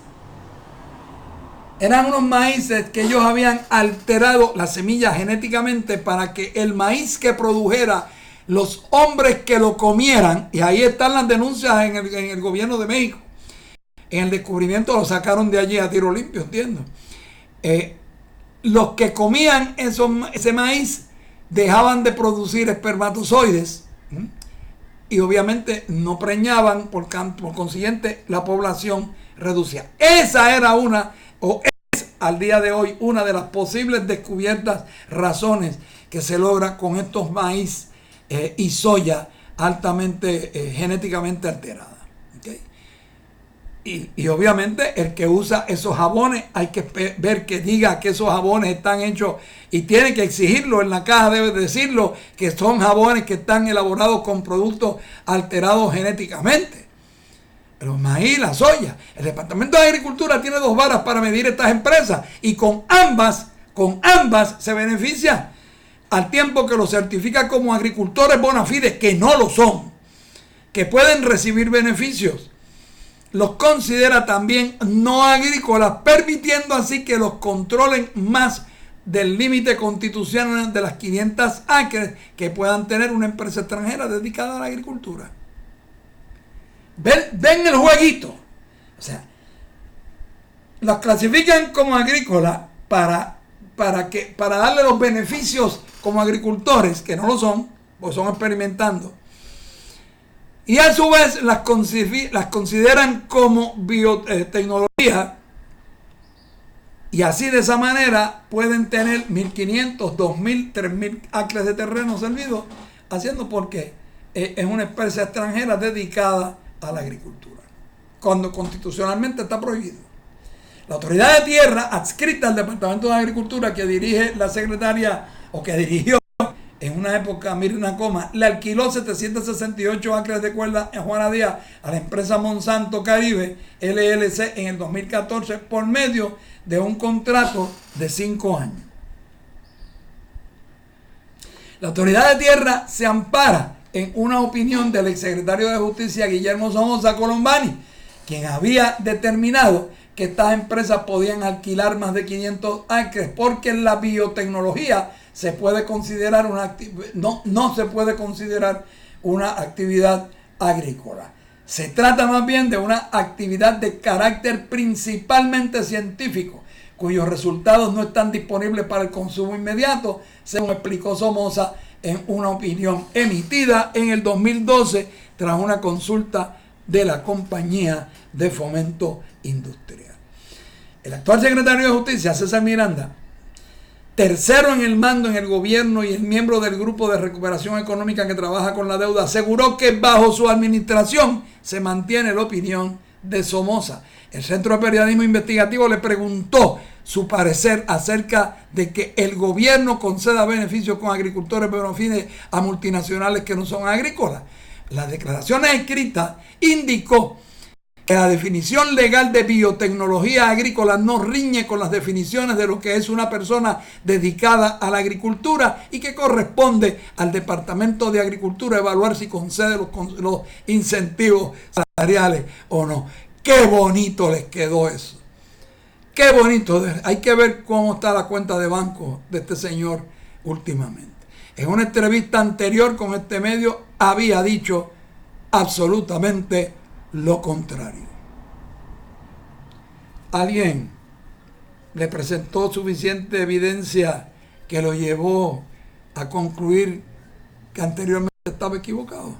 Eran unos maíces que ellos habían alterado la semilla genéticamente para que el maíz que produjera los hombres que lo comieran, y ahí están las denuncias en el gobierno de México. En el descubrimiento lo sacaron de allí a tiro limpio, entiendo. Los que comían ese maíz dejaban de producir espermatozoides, y obviamente no preñaban, por consiguiente la población reducía. Esa era es al día de hoy una de las posibles descubiertas razones que se logra con estos maíz y soya altamente genéticamente alterada. ¿Okay? Y obviamente el que usa esos jabones, hay que ver que diga que esos jabones están hechos, y tiene que exigirlo en la caja, debe decirlo que son jabones que están elaborados con productos alterados genéticamente. Los maíz, la soya. El Departamento de Agricultura tiene 2 varas para medir estas empresas, y con ambas se beneficia, al tiempo que los certifica como agricultores bona fide, que no lo son, que pueden recibir beneficios. Los considera también no agrícolas, permitiendo así que los controlen más del límite constitucional de las 500 acres que puedan tener una empresa extranjera dedicada a la agricultura. ¿Ven el jueguito? O sea, los clasifican como agrícolas para darle los beneficios como agricultores, que no lo son, pues son experimentando. Y a su vez las consideran como biotecnología, y así de esa manera pueden tener 1.500, 2.000, 3.000 acres de terreno servidos, haciendo porque es una empresa extranjera dedicada a la agricultura, cuando constitucionalmente está prohibido. La autoridad de tierra adscrita al Departamento de Agricultura, que dirige la secretaria, o que dirigió en una época, Mirna Coma, le alquiló 768 acres de cuerda en Juana Díaz a la empresa Monsanto Caribe LLC en el 2014 por medio de un contrato de 5 años. La autoridad de tierra se ampara en una opinión del exsecretario de Justicia Guillermo Somoza Colombani, quien había determinado que estas empresas podían alquilar más de 500 acres porque en la biotecnología se puede considerar no se puede considerar una actividad agrícola. Se trata más bien de una actividad de carácter principalmente científico, cuyos resultados no están disponibles para el consumo inmediato, según explicó Somoza en una opinión emitida en el 2012 tras una consulta de la Compañía de Fomento Industrial. El actual secretario de Justicia, César Miranda, tercero en el mando en el gobierno y el miembro del grupo de recuperación económica que trabaja con la deuda, aseguró que bajo su administración se mantiene la opinión de Somoza. El Centro de Periodismo Investigativo le preguntó su parecer acerca de que el gobierno conceda beneficios con agricultores bona fide a multinacionales que no son agrícolas. Las declaraciones escritas indicó que la definición legal de biotecnología agrícola no riñe con las definiciones de lo que es una persona dedicada a la agricultura y que corresponde al Departamento de Agricultura evaluar si concede los incentivos salariales o no. ¡Qué bonito les quedó eso! ¡Qué bonito! Hay que ver cómo está la cuenta de banco de este señor últimamente. En una entrevista anterior con este medio había dicho absolutamente lo contrario. Alguien le presentó suficiente evidencia que lo llevó a concluir que anteriormente estaba equivocado.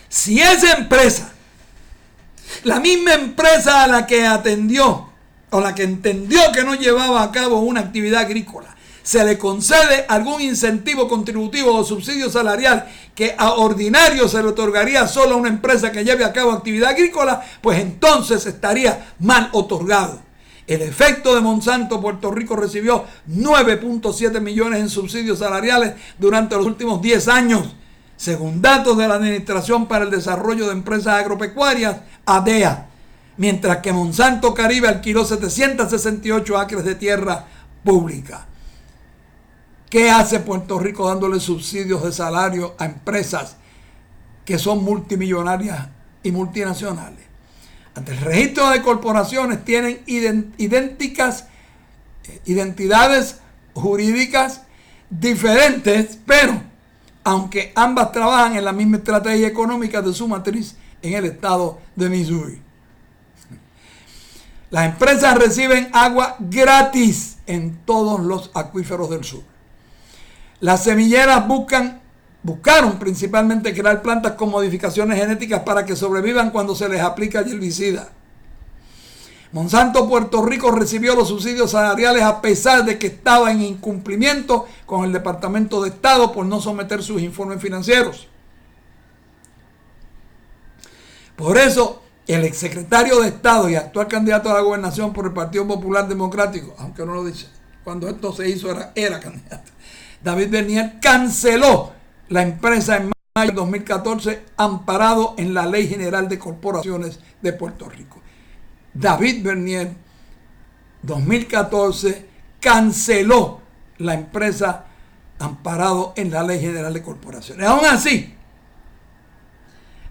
Si esa empresa, la misma empresa a la que atendió o la que entendió que no llevaba a cabo una actividad agrícola, se le concede algún incentivo contributivo o subsidio salarial que a ordinario se le otorgaría solo a una empresa que lleve a cabo actividad agrícola, pues entonces estaría mal otorgado. El efecto de Monsanto Puerto Rico recibió 9.7 millones en subsidios salariales durante los últimos 10 años, según datos de la Administración para el Desarrollo de Empresas Agropecuarias, ADEA, mientras que Monsanto Caribe alquiló 768 acres de tierra pública. ¿Qué hace Puerto Rico dándole subsidios de salario a empresas que son multimillonarias y multinacionales? Ante el registro de corporaciones tienen idénticas identidades jurídicas diferentes, pero aunque ambas trabajan en la misma estrategia económica de su matriz en el estado de Missouri. Las empresas reciben agua gratis en todos los acuíferos del sur. Las semilleras buscaron principalmente crear plantas con modificaciones genéticas para que sobrevivan cuando se les aplica el herbicida. Monsanto Puerto Rico recibió los subsidios salariales a pesar de que estaba en incumplimiento con el Departamento de Estado por no someter sus informes financieros. Por eso, el exsecretario de Estado y actual candidato a la gobernación por el Partido Popular Democrático, aunque no lo dice, cuando esto se hizo era candidato, David Bernier, canceló la empresa en mayo de 2014, amparado en la Ley General de Corporaciones de Puerto Rico. David Bernier, 2014, canceló la empresa amparado en la Ley General de Corporaciones. Aún así,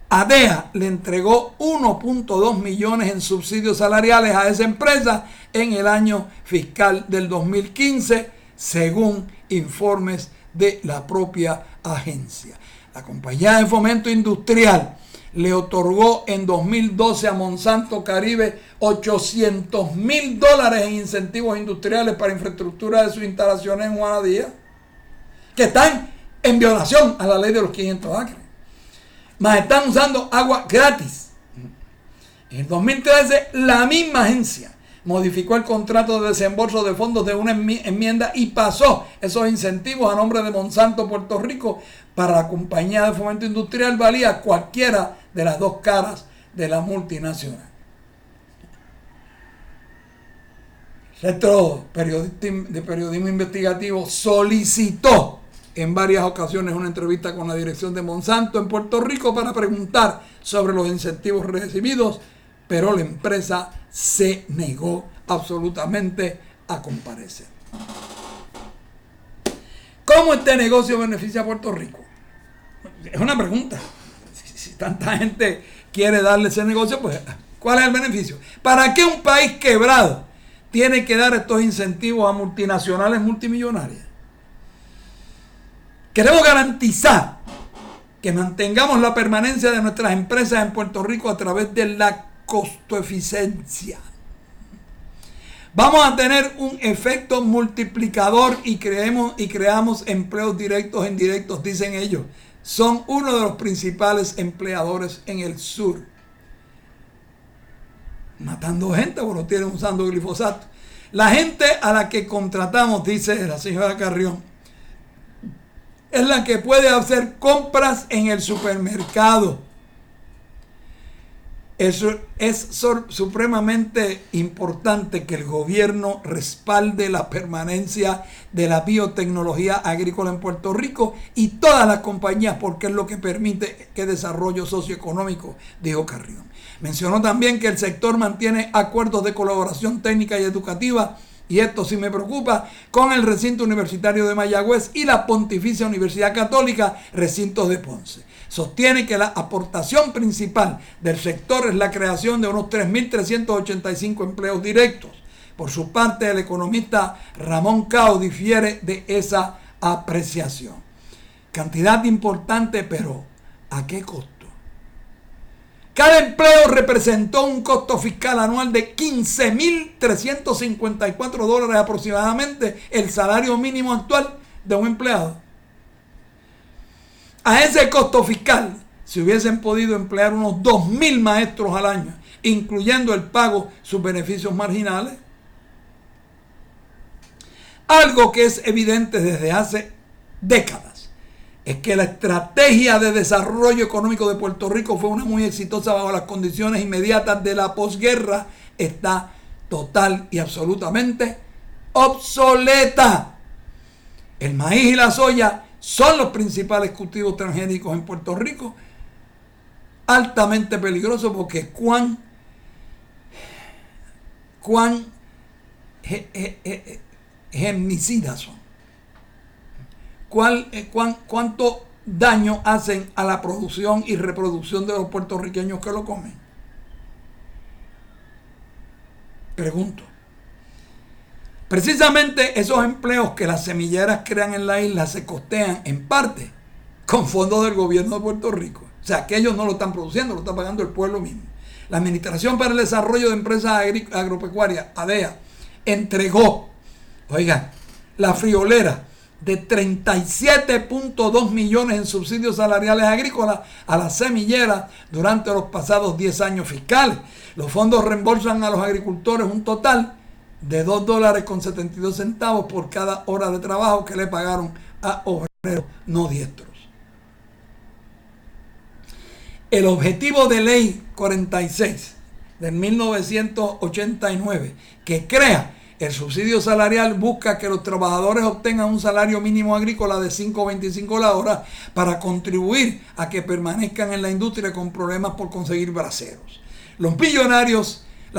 ADEA le entregó 1.2 millones en subsidios salariales a esa empresa en el año fiscal del 2015, según informes de la propia agencia. La compañía de fomento industrial le otorgó en 2012 a Monsanto Caribe $800,000 en incentivos industriales para infraestructura de sus instalaciones en Juana Díaz, que están en violación a la ley de los 500 acres. Más están usando agua gratis. En el 2013, la misma agencia modificó el contrato de desembolso de fondos de una enmienda y pasó esos incentivos a nombre de Monsanto Puerto Rico para la compañía de fomento industrial, valía cualquiera de las dos caras de la multinacional. El Centro de Periodismo Investigativo solicitó en varias ocasiones una entrevista con la dirección de Monsanto en Puerto Rico para preguntar sobre los incentivos recibidos, pero la empresa se negó absolutamente a comparecer. ¿Cómo este negocio beneficia a Puerto Rico? Es una pregunta. Si tanta gente quiere darle ese negocio, pues ¿cuál es el beneficio? ¿Para qué un país quebrado tiene que dar estos incentivos a multinacionales multimillonarias? Queremos garantizar que mantengamos la permanencia de nuestras empresas en Puerto Rico a través de la costo-eficiencia. Vamos a tener un efecto multiplicador y creamos empleos directos e indirectos, dicen ellos. Son uno de los principales empleadores en el sur. Matando gente porque lo tienen usando glifosato. La gente a la que contratamos, dice la señora Carrión, es la que puede hacer compras en el supermercado. Eso es supremamente importante que el gobierno respalde la permanencia de la biotecnología agrícola en Puerto Rico y todas las compañías, porque es lo que permite que desarrollo socioeconómico, dijo Carrión. Mencionó también que el sector mantiene acuerdos de colaboración técnica y educativa, y esto sí me preocupa, con el recinto universitario de Mayagüez y la Pontificia Universidad Católica, recintos de Ponce. Sostiene que la aportación principal del sector es la creación de unos 3.385 empleos directos. Por su parte, el economista Ramón Cao difiere de esa apreciación. Cantidad importante, pero ¿a qué costo? Cada empleo representó un costo fiscal anual de $15,354 aproximadamente, el salario mínimo actual de un empleado. A ese costo fiscal se hubiesen podido emplear unos 2,000 maestros al año, incluyendo el pago sus beneficios marginales. Algo que es evidente desde hace décadas es que la estrategia de desarrollo económico de Puerto Rico fue una muy exitosa bajo las condiciones inmediatas de la posguerra. Está total y absolutamente obsoleta. El maíz y la soya son los principales cultivos transgénicos en Puerto Rico. altamente peligroso porque cuán gemicidas son. ¿Cuánto daño hacen a la producción y reproducción de los puertorriqueños que lo comen? Pregunto. Precisamente esos empleos que las semilleras crean en la isla se costean en parte con fondos del gobierno de Puerto Rico. O sea, que ellos no lo están produciendo, lo está pagando el pueblo mismo. La Administración para el Desarrollo de Empresas Agropecuarias, ADEA, entregó, oigan, la friolera de 37.2 millones en subsidios salariales agrícolas a las semilleras durante los pasados 10 años fiscales. Los fondos reembolsan a los agricultores un total de $2.72 por cada hora de trabajo que le pagaron a obreros no diestros. El objetivo de ley 46 del 1989, que crea el subsidio salarial, busca que los trabajadores obtengan un salario mínimo agrícola de $5.25 la hora para contribuir a que permanezcan en la industria con problemas por conseguir braceros. Las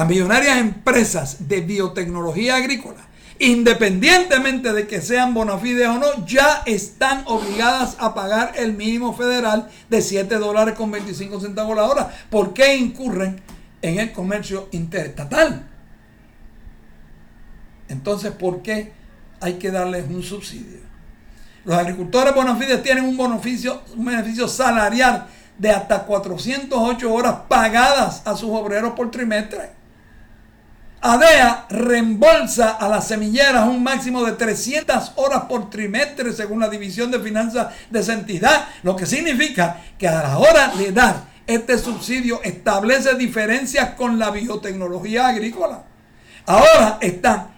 millonarias empresas de biotecnología agrícola, independientemente de que sean bona fide o no, ya están obligadas a pagar el mínimo federal de $7.25 la hora. ¿Por qué incurren en el comercio interestatal? Entonces, ¿por qué hay que darles un subsidio? Los agricultores bona fide tienen un beneficio salarial de hasta 408 horas pagadas a sus obreros por trimestre. ADEA reembolsa a las semilleras un máximo de 300 horas por trimestre según la División de Finanzas de esa entidad, lo que significa que a la hora de dar este subsidio establece diferencias con la biotecnología agrícola. Ahora están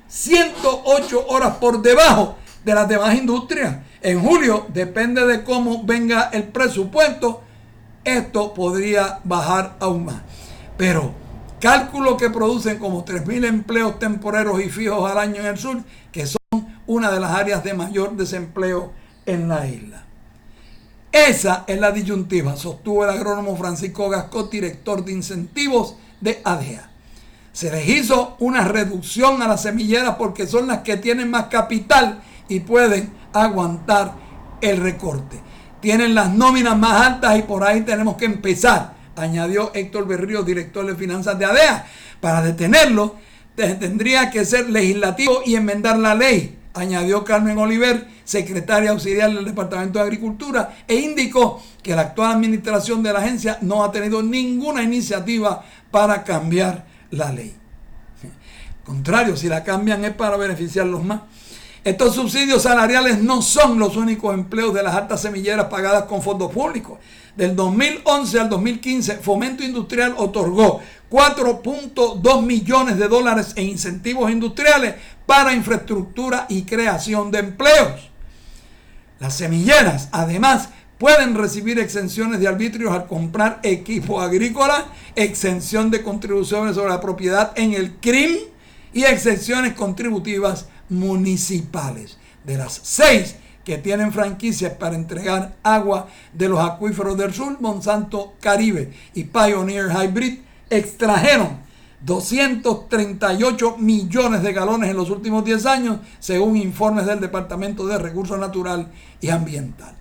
108 horas por debajo de las demás industrias. En julio, depende de cómo venga el presupuesto, esto podría bajar aún más. Pero cálculos que producen como 3.000 empleos temporeros y fijos al año en el sur, que son una de las áreas de mayor desempleo en la isla. Esa es la disyuntiva, sostuvo el agrónomo Francisco Gascó, director de incentivos de ADEA. Se les hizo una reducción a las semilleras porque son las que tienen más capital y pueden aguantar el recorte. Tienen las nóminas más altas y por ahí tenemos que empezar, añadió Héctor Berrío, director de finanzas de ADEA. Para detenerlo, tendría que ser legislativo y enmendar la ley, añadió Carmen Oliver, secretaria auxiliar del Departamento de Agricultura, e indicó que la actual administración de la agencia no ha tenido ninguna iniciativa para cambiar la ley. Contrario, si la cambian es para beneficiarlos más. Estos subsidios salariales no son los únicos empleos de las altas semilleras pagadas con fondos públicos. Del 2011 al 2015, Fomento Industrial otorgó $4.2 millones en incentivos industriales para infraestructura y creación de empleos. Las semilleras, además, pueden recibir exenciones de arbitrios al comprar equipo agrícola, exención de contribuciones sobre la propiedad en el CRIM y exenciones contributivas municipales. De las 6 que tienen franquicias para entregar agua de los acuíferos del sur, Monsanto Caribe y Pioneer Hybrid extrajeron 238 millones de galones en los últimos 10 años, según informes del Departamento de Recursos Natural y Ambiental.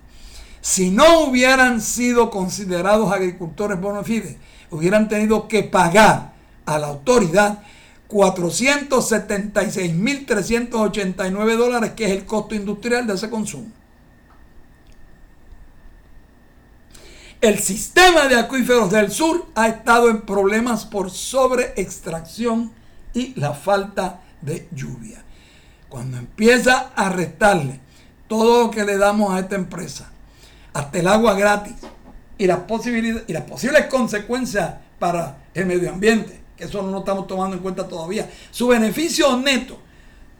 Si no hubieran sido considerados agricultores bona fide, hubieran tenido que pagar a la autoridad $476.389, que es el costo industrial de ese consumo. El sistema de acuíferos del sur ha estado en problemas por sobreextracción y la falta de lluvia. Cuando empieza a restarle todo lo que le damos a esta empresa, hasta el agua gratis y las posibles consecuencias para el medio ambiente, que eso no lo estamos tomando en cuenta todavía, su beneficio neto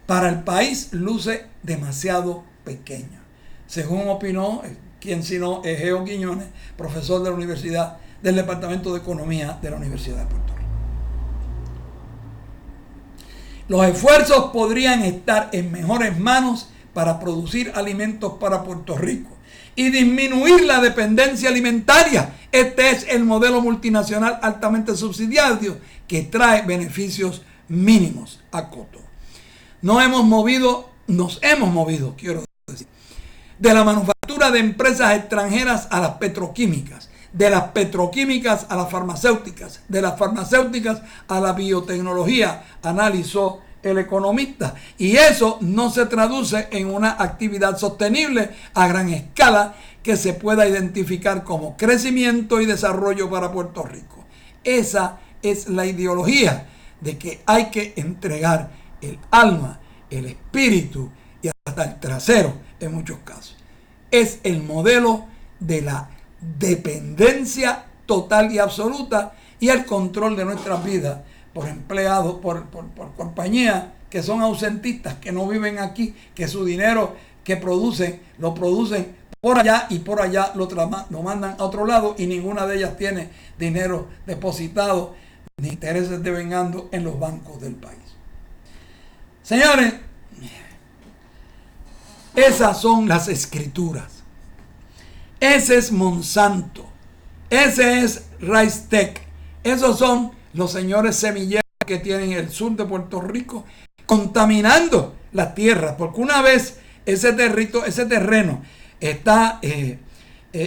para el país luce demasiado pequeño, según opinó quien sino Egeo Quiñones, profesor de la Universidad del Departamento de Economía de la Universidad de Puerto Rico. Los esfuerzos podrían estar en mejores manos para producir alimentos para Puerto Rico y disminuir la dependencia alimentaria. Este es el modelo multinacional altamente subsidiario que trae beneficios mínimos a costo. Nos hemos movido, quiero decir, de la manufactura de empresas extranjeras a las petroquímicas, de las petroquímicas a las farmacéuticas, de las farmacéuticas a la biotecnología, analizó el economista. Y eso no se traduce en una actividad sostenible a gran escala que se pueda identificar como crecimiento y desarrollo para Puerto Rico. Esa es la ideología de que hay que entregar el alma, el espíritu y hasta el trasero en muchos casos. Es el modelo de la dependencia total y absoluta y el control de nuestras vidas por empleados, por compañías que son ausentistas, que no viven aquí, que su dinero que producen, lo producen por allá y por allá lo mandan a otro lado y ninguna de ellas tiene dinero depositado ni intereses devengando en los bancos del país. Señores, esas son las escrituras. Ese es Monsanto. Ese es Ricetech. Esos son los señores semilleros que tienen el sur de Puerto Rico contaminando las tierras, porque una vez ese terreno está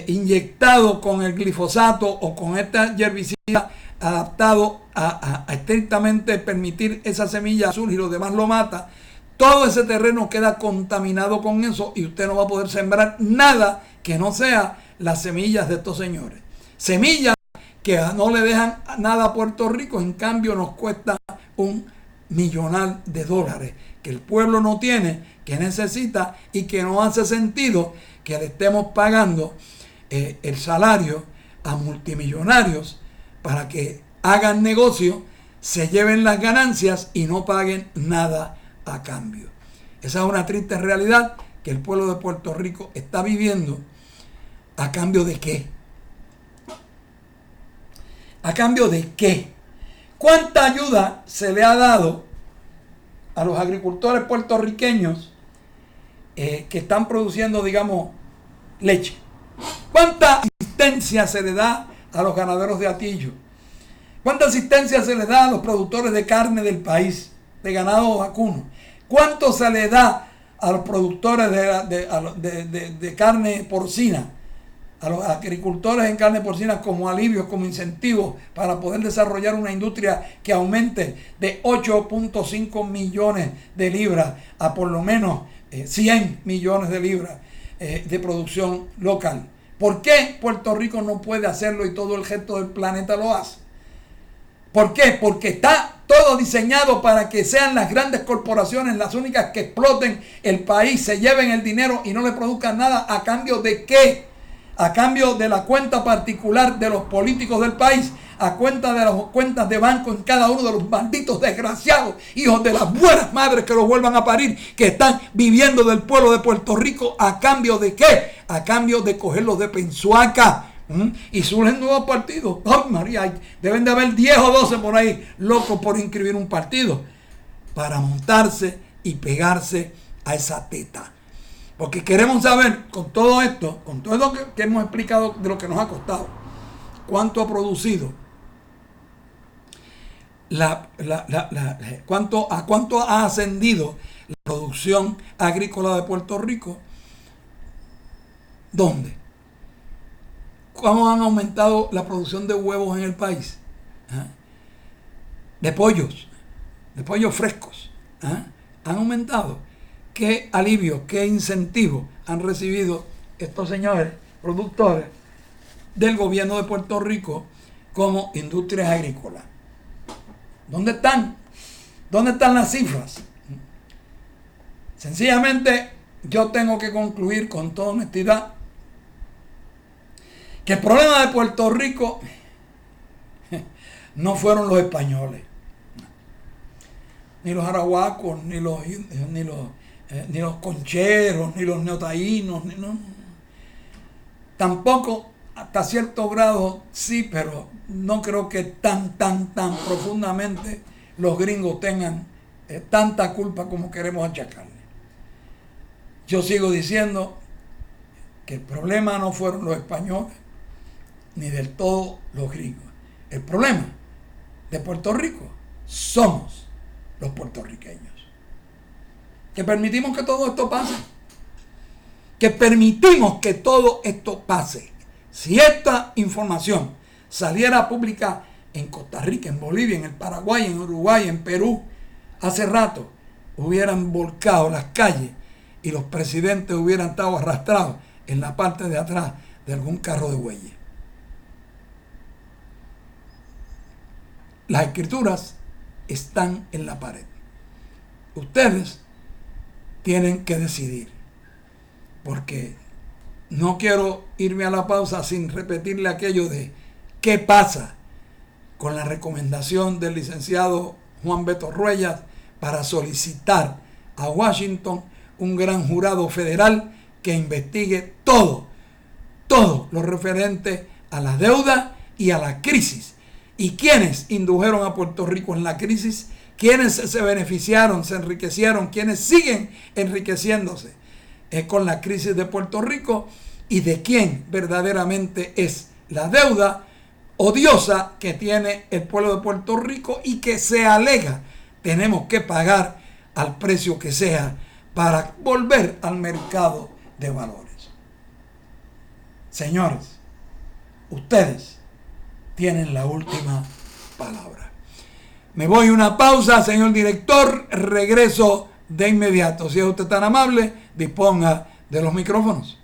inyectado con el glifosato o con esta herbicida adaptado a estrictamente permitir esa semilla azul y lo demás lo mata, todo ese terreno queda contaminado con eso y usted no va a poder sembrar nada que no sea las semillas de estos señores. Semillas que no le dejan nada a Puerto Rico, en cambio nos cuesta $1 millonal que el pueblo no tiene, que necesita y que no hace sentido que le estemos pagando el salario a multimillonarios para que hagan negocio, se lleven las ganancias y no paguen nada a cambio. Esa es una triste realidad que el pueblo de Puerto Rico está viviendo. ¿A cambio de qué? ¿A cambio de qué? ¿Cuánta ayuda se le ha dado a los agricultores puertorriqueños que están produciendo, digamos, leche? ¿Cuánta asistencia se le da a los ganaderos de Atillo? ¿Cuánta asistencia se le da a los productores de carne del país, de ganado vacuno? ¿Cuánto se le da a los productores de carne porcina, a los agricultores en carne porcina como alivios, como incentivos para poder desarrollar una industria que aumente de 8.5 millones de libras a por lo menos 100 millones de libras de producción local? ¿Por qué Puerto Rico no puede hacerlo y todo el resto del planeta lo hace? ¿Por qué? Porque está todo diseñado para que sean las grandes corporaciones las únicas que exploten el país, se lleven el dinero y no le produzcan nada. ¿A cambio de qué? A cambio de la cuenta particular de los políticos del país, a cuenta de las cuentas de banco en cada uno de los malditos desgraciados, hijos de las buenas madres que los vuelvan a parir, que están viviendo del pueblo de Puerto Rico. ¿A cambio de qué? A cambio de cogerlos de pensuaca. Y surgen nuevos partidos. ¡Oh, María! Deben de haber 10 o 12 por ahí locos por inscribir un partido para montarse y pegarse a esa teta. Porque queremos saber con todo esto que hemos explicado de lo que nos ha costado, cuánto ha producido, cuánto ha ascendido la producción agrícola de Puerto Rico, ¿dónde? ¿Cómo han aumentado la producción de huevos en el país? De pollos frescos. Han aumentado. ¿Qué alivio, qué incentivo han recibido estos señores productores del gobierno de Puerto Rico como industrias agrícolas? ¿Dónde están? ¿Dónde están las cifras? Sencillamente, yo tengo que concluir con toda honestidad que el problema de Puerto Rico no fueron los españoles, ni los arahuacos, ni los concheros, ni los neotaínos, no. Tampoco hasta cierto grado sí, pero no creo que tan profundamente los gringos tengan tanta culpa como queremos achacarle. Yo sigo diciendo, que el problema no fueron los españoles ni del todo los gringos. El problema de Puerto Rico somos los puertorriqueños, que permitimos que todo esto pase, que permitimos que todo esto pase. Si esta información saliera pública en Costa Rica, en Bolivia, en el Paraguay, en Uruguay, en Perú, hace rato hubieran volcado las calles y los presidentes hubieran estado arrastrados en la parte de atrás de algún carro de bueyes. Las escrituras están en la pared. Ustedes tienen que decidir, porque no quiero irme a la pausa sin repetirle aquello de qué pasa con la recomendación del licenciado Juan Beto Ruellas para solicitar a Washington un gran jurado federal que investigue todo lo referente a la deuda y a la crisis. ¿Y quiénes indujeron a Puerto Rico en la crisis? ¿Quiénes se beneficiaron, se enriquecieron? ¿Quiénes siguen enriqueciéndose con la crisis de Puerto Rico? ¿Y de quién verdaderamente es la deuda odiosa que tiene el pueblo de Puerto Rico y que se alega tenemos que pagar al precio que sea para volver al mercado de valores? Señores, ustedes tienen la última palabra. Me voy a una pausa, señor director. Regreso de inmediato. Si es usted tan amable, disponga de los micrófonos.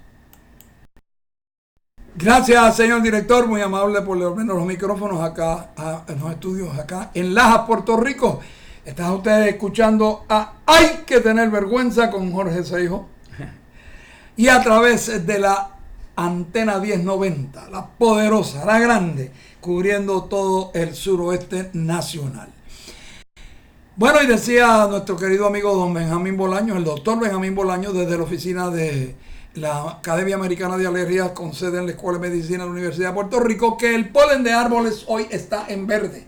Gracias, señor director. Muy amable por devolvernos los micrófonos acá en los estudios acá en Lajas, Puerto Rico. Están ustedes escuchando a Hay que tener vergüenza con Jorge Seijo. Y a través de la Antena 1090, la poderosa, la grande, cubriendo todo el suroeste nacional. Bueno, y decía nuestro querido amigo don Benjamín Bolaños, el doctor Benjamín Bolaños, desde la oficina de la Academia Americana de Alergias con sede en la Escuela de Medicina de la Universidad de Puerto Rico, que el polen de árboles hoy está en verde.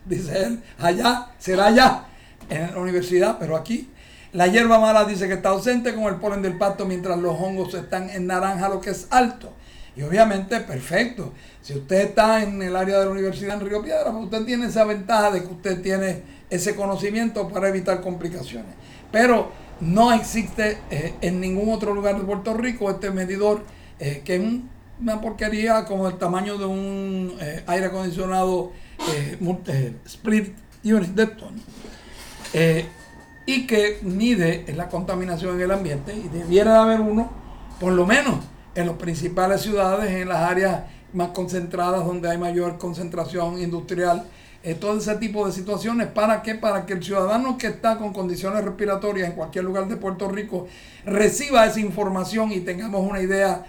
Dice él, allá, será allá, en la universidad, pero aquí. La hierba mala dice que está ausente con el polen del pasto, mientras los hongos están en naranja, lo que es alto. Y obviamente, perfecto. Si usted está en el área de la universidad en Río Piedras, usted tiene esa ventaja de que usted tiene ese conocimiento para evitar complicaciones. Pero no existe en ningún otro lugar de Puerto Rico este medidor, que es una porquería como el tamaño de un aire acondicionado split unit de esto, ¿no? Y que mide la contaminación en el ambiente, y debiera de haber uno, por lo menos en las principales ciudades, en las áreas más concentradas donde hay mayor concentración industrial, todo ese tipo de situaciones. ¿Para qué? Para que el ciudadano que está con condiciones respiratorias en cualquier lugar de Puerto Rico reciba esa información y tengamos una idea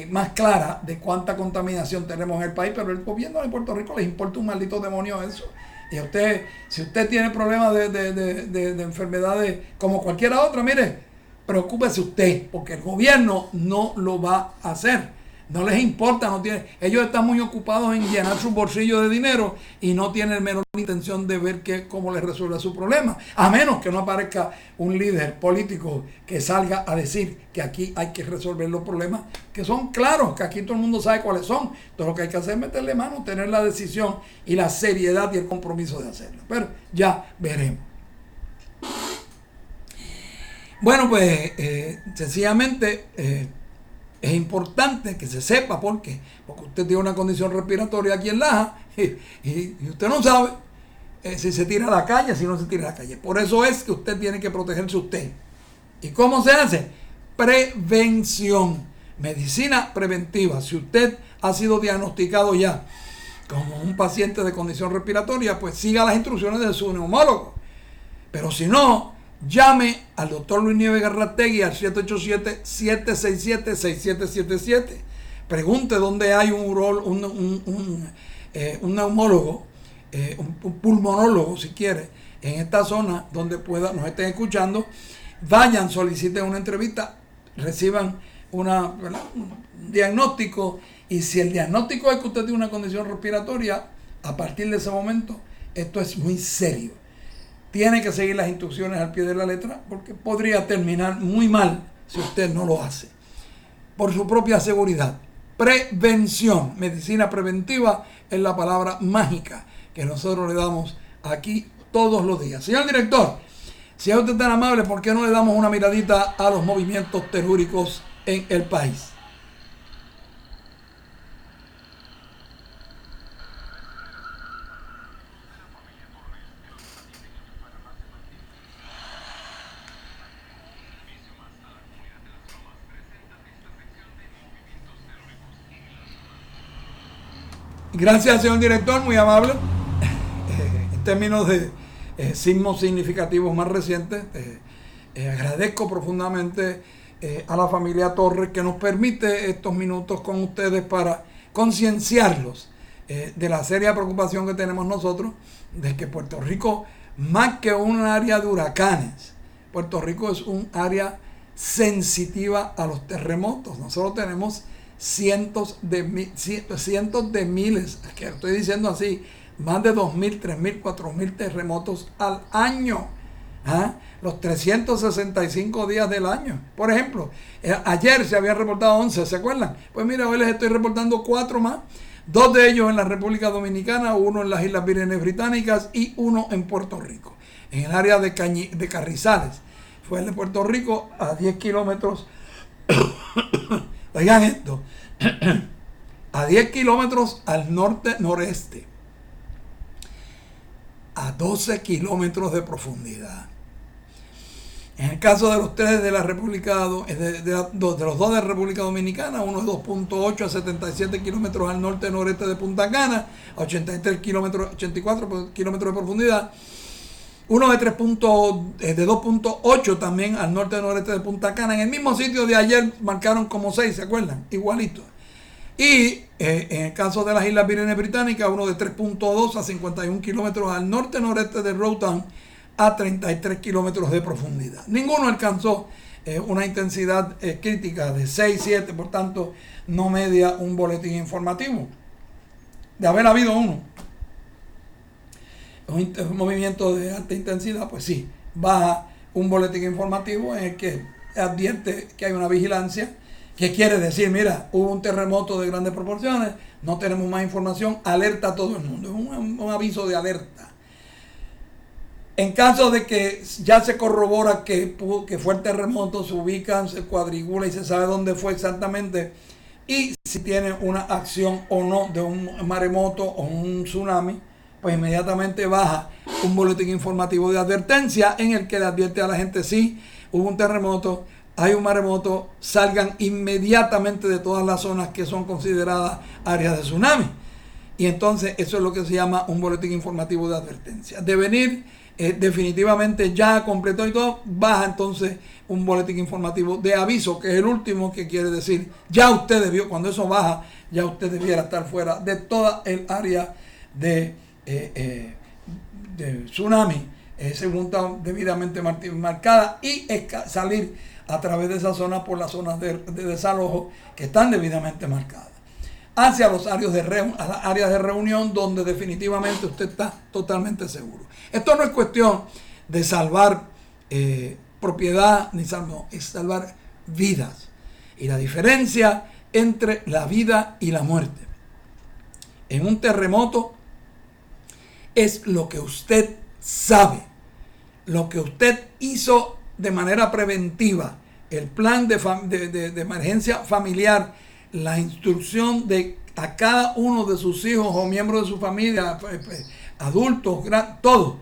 más clara de cuánta contaminación tenemos en el país. Pero el gobierno de Puerto Rico les importa un maldito demonio eso. Y a usted, si usted tiene problemas de enfermedades como cualquiera otra, mire, preocúpese usted, porque el gobierno no lo va a hacer. No les importa, no tiene, ellos están muy ocupados en llenar su bolsillo de dinero y no tienen menor intención de ver cómo les resuelve su problema, a menos que no aparezca un líder político que salga a decir que aquí hay que resolver los problemas, que son claros, que aquí todo el mundo sabe cuáles son. Todo lo que hay que hacer es meterle mano, tener la decisión y la seriedad y el compromiso de hacerlo. Pero ya veremos. Bueno, pues sencillamente es importante que se sepa porque usted tiene una condición respiratoria aquí en Laja y usted no sabe si se tira a la calle, si no se tira a la calle. Por eso es que usted tiene que protegerse usted. ¿Y cómo se hace? Prevención, medicina preventiva. Si usted ha sido diagnosticado ya como un paciente de condición respiratoria, pues siga las instrucciones de su neumólogo. Pero si no, llame al doctor Luis Nieves Garrategui al 787-767-6777. Pregunte dónde hay un neumólogo, un pulmonólogo, si quiere, en esta zona donde nos estén escuchando. Vayan, soliciten una entrevista, reciban un diagnóstico. Y si el diagnóstico es que usted tiene una condición respiratoria, a partir de ese momento, esto es muy serio. Tiene que seguir las instrucciones al pie de la letra porque podría terminar muy mal si usted no lo hace. por su propia seguridad. Prevención, medicina preventiva es la palabra mágica que nosotros le damos aquí todos los días. Señor director, si es usted tan amable, ¿por qué no le damos una miradita a los movimientos telúricos en el país? Gracias, señor director, muy amable. En términos de sismos significativos más recientes, agradezco profundamente a la familia Torres que nos permite estos minutos con ustedes para concienciarlos de la seria preocupación que tenemos nosotros de que Puerto Rico, más que un área de huracanes, Puerto Rico es un área sensitiva a los terremotos. Nosotros tenemos cientos de miles, que estoy diciendo así, más de 2.000, 3.000, 4.000 terremotos al año. Los 365 días del año. Por ejemplo, ayer se habían reportado 11, ¿se acuerdan? Pues mira, hoy les estoy reportando 4 más. 2 de ellos en la República Dominicana, 1 en las Islas Vírgenes Británicas y 1 en Puerto Rico. En el área de Carrizales. Fue el de Puerto Rico a 10 kilómetros. Oigan esto. A 10 kilómetros al norte-noreste. A 12 kilómetros de profundidad. En el caso de los 3 de la República, de los 2 de la República Dominicana, uno de 2.8 a 77 kilómetros al norte-noreste de Punta Cana, a 84 kilómetros de profundidad. Uno de 2.8 también al norte-noreste de Punta Cana. En el mismo sitio de ayer marcaron como 6, ¿se acuerdan? Igualito. Y en el caso de las Islas Vírgenes Británicas, uno de 3.2 a 51 kilómetros al norte-noreste de Road Town, a 33 kilómetros de profundidad. Ninguno alcanzó una intensidad crítica de 6, 7, por tanto, no media un boletín informativo. De haber habido un movimiento de alta intensidad, pues sí, baja un boletín informativo en el que advierte que hay una vigilancia, que quiere decir, mira, hubo un terremoto de grandes proporciones, no tenemos más información, alerta a todo el mundo, es un aviso de alerta. En caso de que ya se corrobora que fue el terremoto, se ubican, se cuadrigula y se sabe dónde fue exactamente y si tiene una acción o no de un maremoto o un tsunami, pues inmediatamente baja un boletín informativo de advertencia en el que le advierte a la gente, sí, hubo un terremoto, hay un maremoto, salgan inmediatamente de todas las zonas que son consideradas áreas de tsunami. Y entonces eso es lo que se llama un boletín informativo de advertencia. De venir definitivamente ya completó y todo, baja entonces un boletín informativo de aviso, que es el último, que quiere decir, ya usted debió, cuando eso baja, ya usted debiera estar fuera de toda el área de tsunami, según está debidamente marcada, y salir a través de esa zona por las zonas de desalojo que están debidamente marcadas, hacia los áreas de reunión donde definitivamente usted está totalmente seguro. Esto no es cuestión de salvar propiedad, ni es salvar vidas. Y la diferencia entre la vida y la muerte en un terremoto es lo que usted sabe, lo que usted hizo de manera preventiva, el plan de emergencia familiar, la instrucción de a cada uno de sus hijos o miembros de su familia, adultos, todo,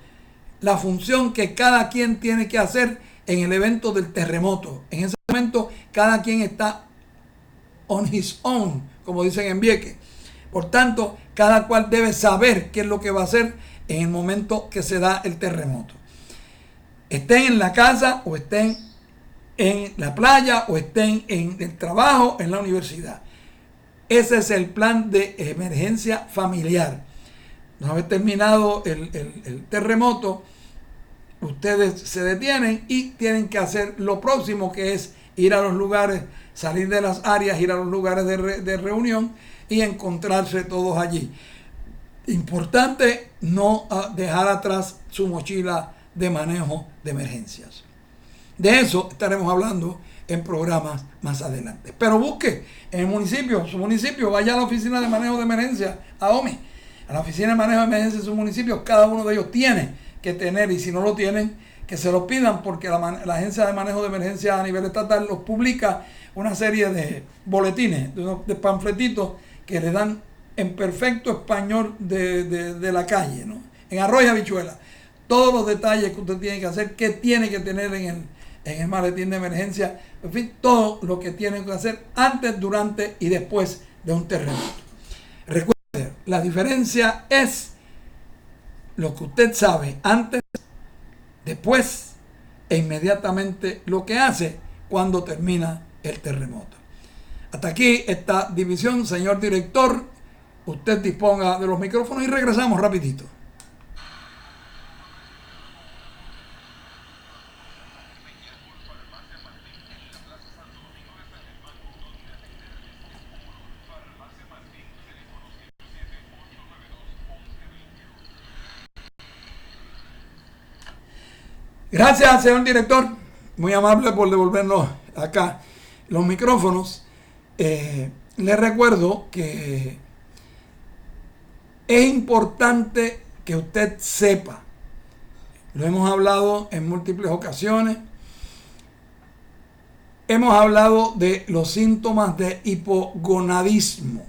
la función que cada quien tiene que hacer en el evento del terremoto. En ese momento cada quien está on his own, como dicen en Vieques. Por tanto, cada cual debe saber qué es lo que va a hacer en el momento que se da el terremoto. Estén en la casa o estén en la playa o estén en el trabajo, en la universidad. Ese es el plan de emergencia familiar. Una vez terminado el terremoto, ustedes se detienen y tienen que hacer lo próximo, que es ir a los lugares, salir de las áreas, ir a los lugares de reunión y encontrarse todos allí. Importante no dejar atrás su mochila de manejo de emergencias. De eso estaremos hablando en programas más adelante. Pero busque en el municipio, su municipio, vaya a la oficina de manejo de emergencia, a OMI, a la oficina de manejo de emergencia de su municipio. Cada uno de ellos tiene que tener, y si no lo tienen, que se lo pidan, porque la agencia de manejo de emergencia a nivel estatal los publica una serie de boletines, de panfletitos que le dan en perfecto español de la calle, ¿no? En arroz y habichuela, todos los detalles que usted tiene que hacer, qué tiene que tener en el maletín de emergencia, en fin, todo lo que tienen que hacer antes, durante y después de un terremoto. Recuerde, la diferencia es lo que usted sabe antes, después e inmediatamente lo que hace cuando termina el terremoto. Hasta aquí esta división, señor director. Usted disponga de los micrófonos y regresamos rapidito. Gracias, señor director. Muy amable por devolvernos acá los micrófonos. Les recuerdo que es importante que usted sepa, lo hemos hablado en múltiples ocasiones, hemos hablado de los síntomas de hipogonadismo.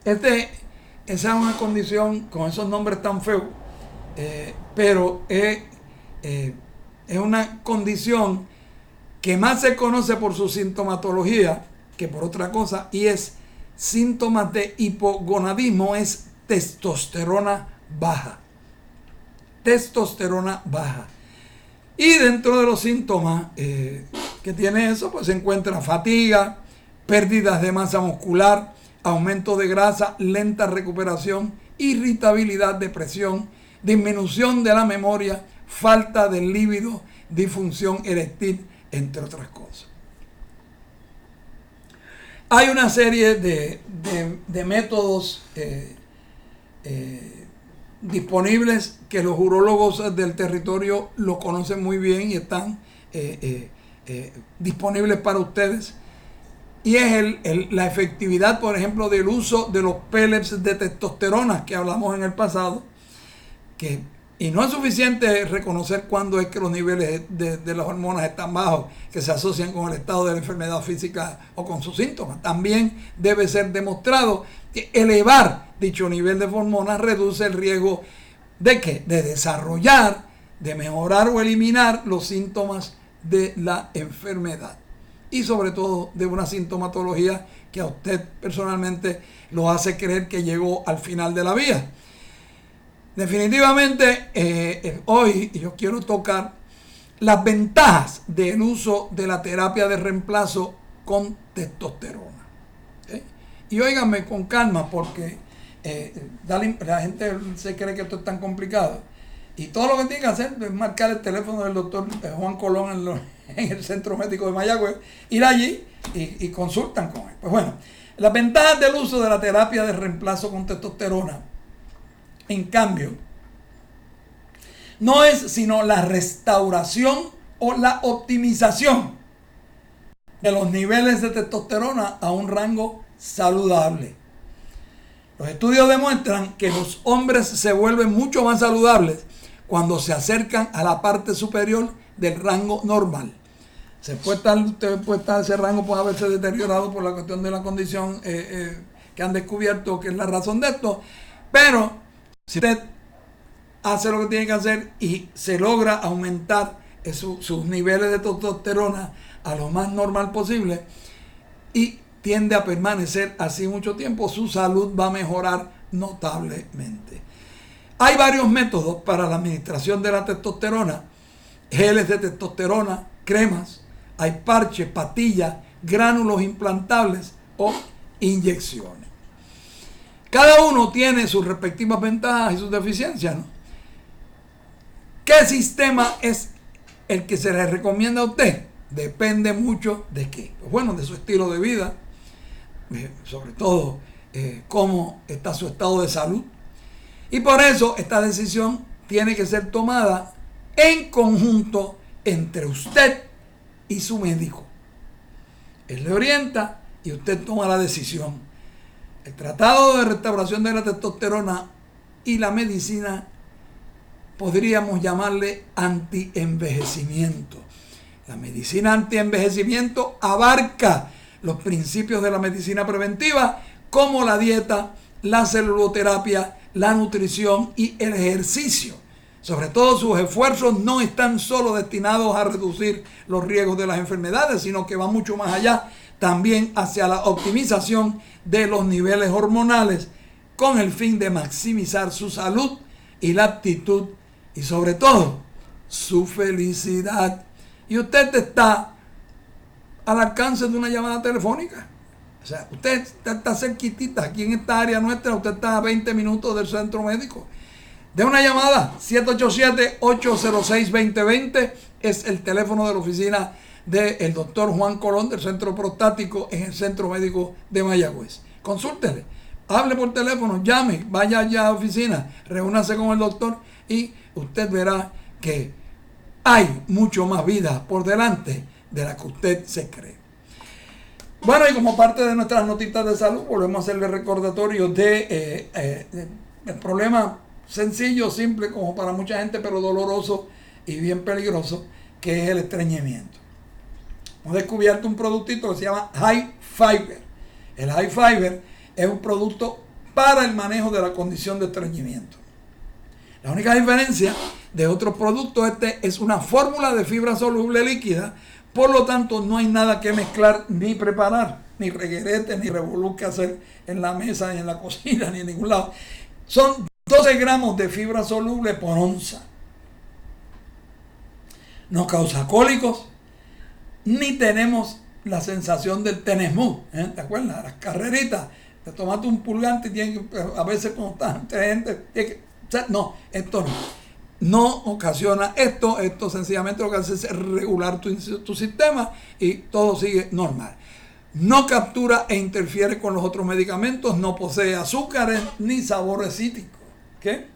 Esa es una condición con esos nombres tan feos, pero es una condición que más se conoce por su sintomatología que por otra cosa, y es síntomas de hipogonadismo, es testosterona baja. Testosterona baja. Y dentro de los síntomas que tiene eso, pues se encuentra fatiga, pérdidas de masa muscular, aumento de grasa, lenta recuperación, irritabilidad, depresión, disminución de la memoria, falta de líbido, disfunción eréctil, entre otras cosas. Hay una serie de métodos disponibles que los urólogos del territorio lo conocen muy bien y están disponibles para ustedes. Y es la efectividad, por ejemplo, del uso de los pellets de testosterona que hablamos en el pasado, y no es suficiente reconocer cuándo es que los niveles de las hormonas están bajos, que se asocian con el estado de la enfermedad física o con sus síntomas. También debe ser demostrado que elevar dicho nivel de hormonas reduce el riesgo de ¿qué? De desarrollar, de mejorar o eliminar los síntomas de la enfermedad. Y sobre todo de una sintomatología que a usted personalmente lo hace creer que llegó al final de la vida. Definitivamente, hoy yo quiero tocar las ventajas del uso de la terapia de reemplazo con testosterona. ¿Okay? Y óiganme con calma, porque la gente se cree que esto es tan complicado. Y todo lo que tiene que hacer es marcar el teléfono del doctor Juan Colón en el Centro Médico de Mayagüez, ir allí y consultan con él. Pues bueno, las ventajas del uso de la terapia de reemplazo con testosterona, en cambio, no es sino la restauración o la optimización de los niveles de testosterona a un rango saludable. Los estudios demuestran que los hombres se vuelven mucho más saludables cuando se acercan a la parte superior del rango normal. Usted puede estar, ese rango puede haberse deteriorado por la cuestión de la condición que han descubierto que es la razón de esto, pero si usted hace lo que tiene que hacer y se logra aumentar sus niveles de testosterona a lo más normal posible y tiende a permanecer así mucho tiempo, su salud va a mejorar notablemente. Hay varios métodos para la administración de la testosterona: geles de testosterona, cremas, hay parches, pastillas, gránulos implantables o inyecciones. Cada uno tiene sus respectivas ventajas y sus deficiencias, ¿no? ¿Qué sistema es el que se le recomienda a usted? Depende mucho de qué. Pues bueno, de su estilo de vida, sobre todo cómo está su estado de salud. Y por eso esta decisión tiene que ser tomada en conjunto entre usted y su médico. Él le orienta y usted toma la decisión. El tratado de restauración de la testosterona y la medicina podríamos llamarle antienvejecimiento. La medicina antienvejecimiento abarca los principios de la medicina preventiva como la dieta, la celuloterapia, la nutrición y el ejercicio. Sobre todo sus esfuerzos no están solo destinados a reducir los riesgos de las enfermedades, sino que va mucho más allá, también hacia la optimización de los niveles hormonales con el fin de maximizar su salud y la actitud y sobre todo su felicidad. Y usted está al alcance de una llamada telefónica. O sea, usted está cerquitita, aquí en esta área nuestra, usted está a 20 minutos del centro médico. De una llamada, 787-806-2020 es el teléfono de la oficina del doctor Juan Colón del Centro Prostático en el Centro Médico de Mayagüez. Consúltele, hable por teléfono, llame, vaya allá a la oficina, reúnase con el doctor y usted verá que hay mucho más vida por delante de la que usted se cree. Bueno, y como parte de nuestras notitas de salud, volvemos a hacerle recordatorio de el problema sencillo, simple, como para mucha gente, pero doloroso y bien peligroso, que es el estreñimiento. Hemos descubierto un productito que se llama High Fiber. El High Fiber es un producto para el manejo de la condición de estreñimiento. La única diferencia de otros productos, este es una fórmula de fibra soluble líquida, por lo tanto no hay nada que mezclar ni preparar, ni reguerete, ni revolú que hacer en la mesa, ni en la cocina, ni en ningún lado. Son 12 gramos de fibra soluble por onza. No causa cólicos, ni tenemos la sensación del tenesmú. ¿Te acuerdas? Las carreritas, te tomaste un pulgante y tienes que, a veces cuando estás entre gente, no, esto no. No ocasiona esto sencillamente lo que hace es regular tu sistema y todo sigue normal. No captura e interfiere con los otros medicamentos, no posee azúcares ni sabores cítricos. ¿Okay?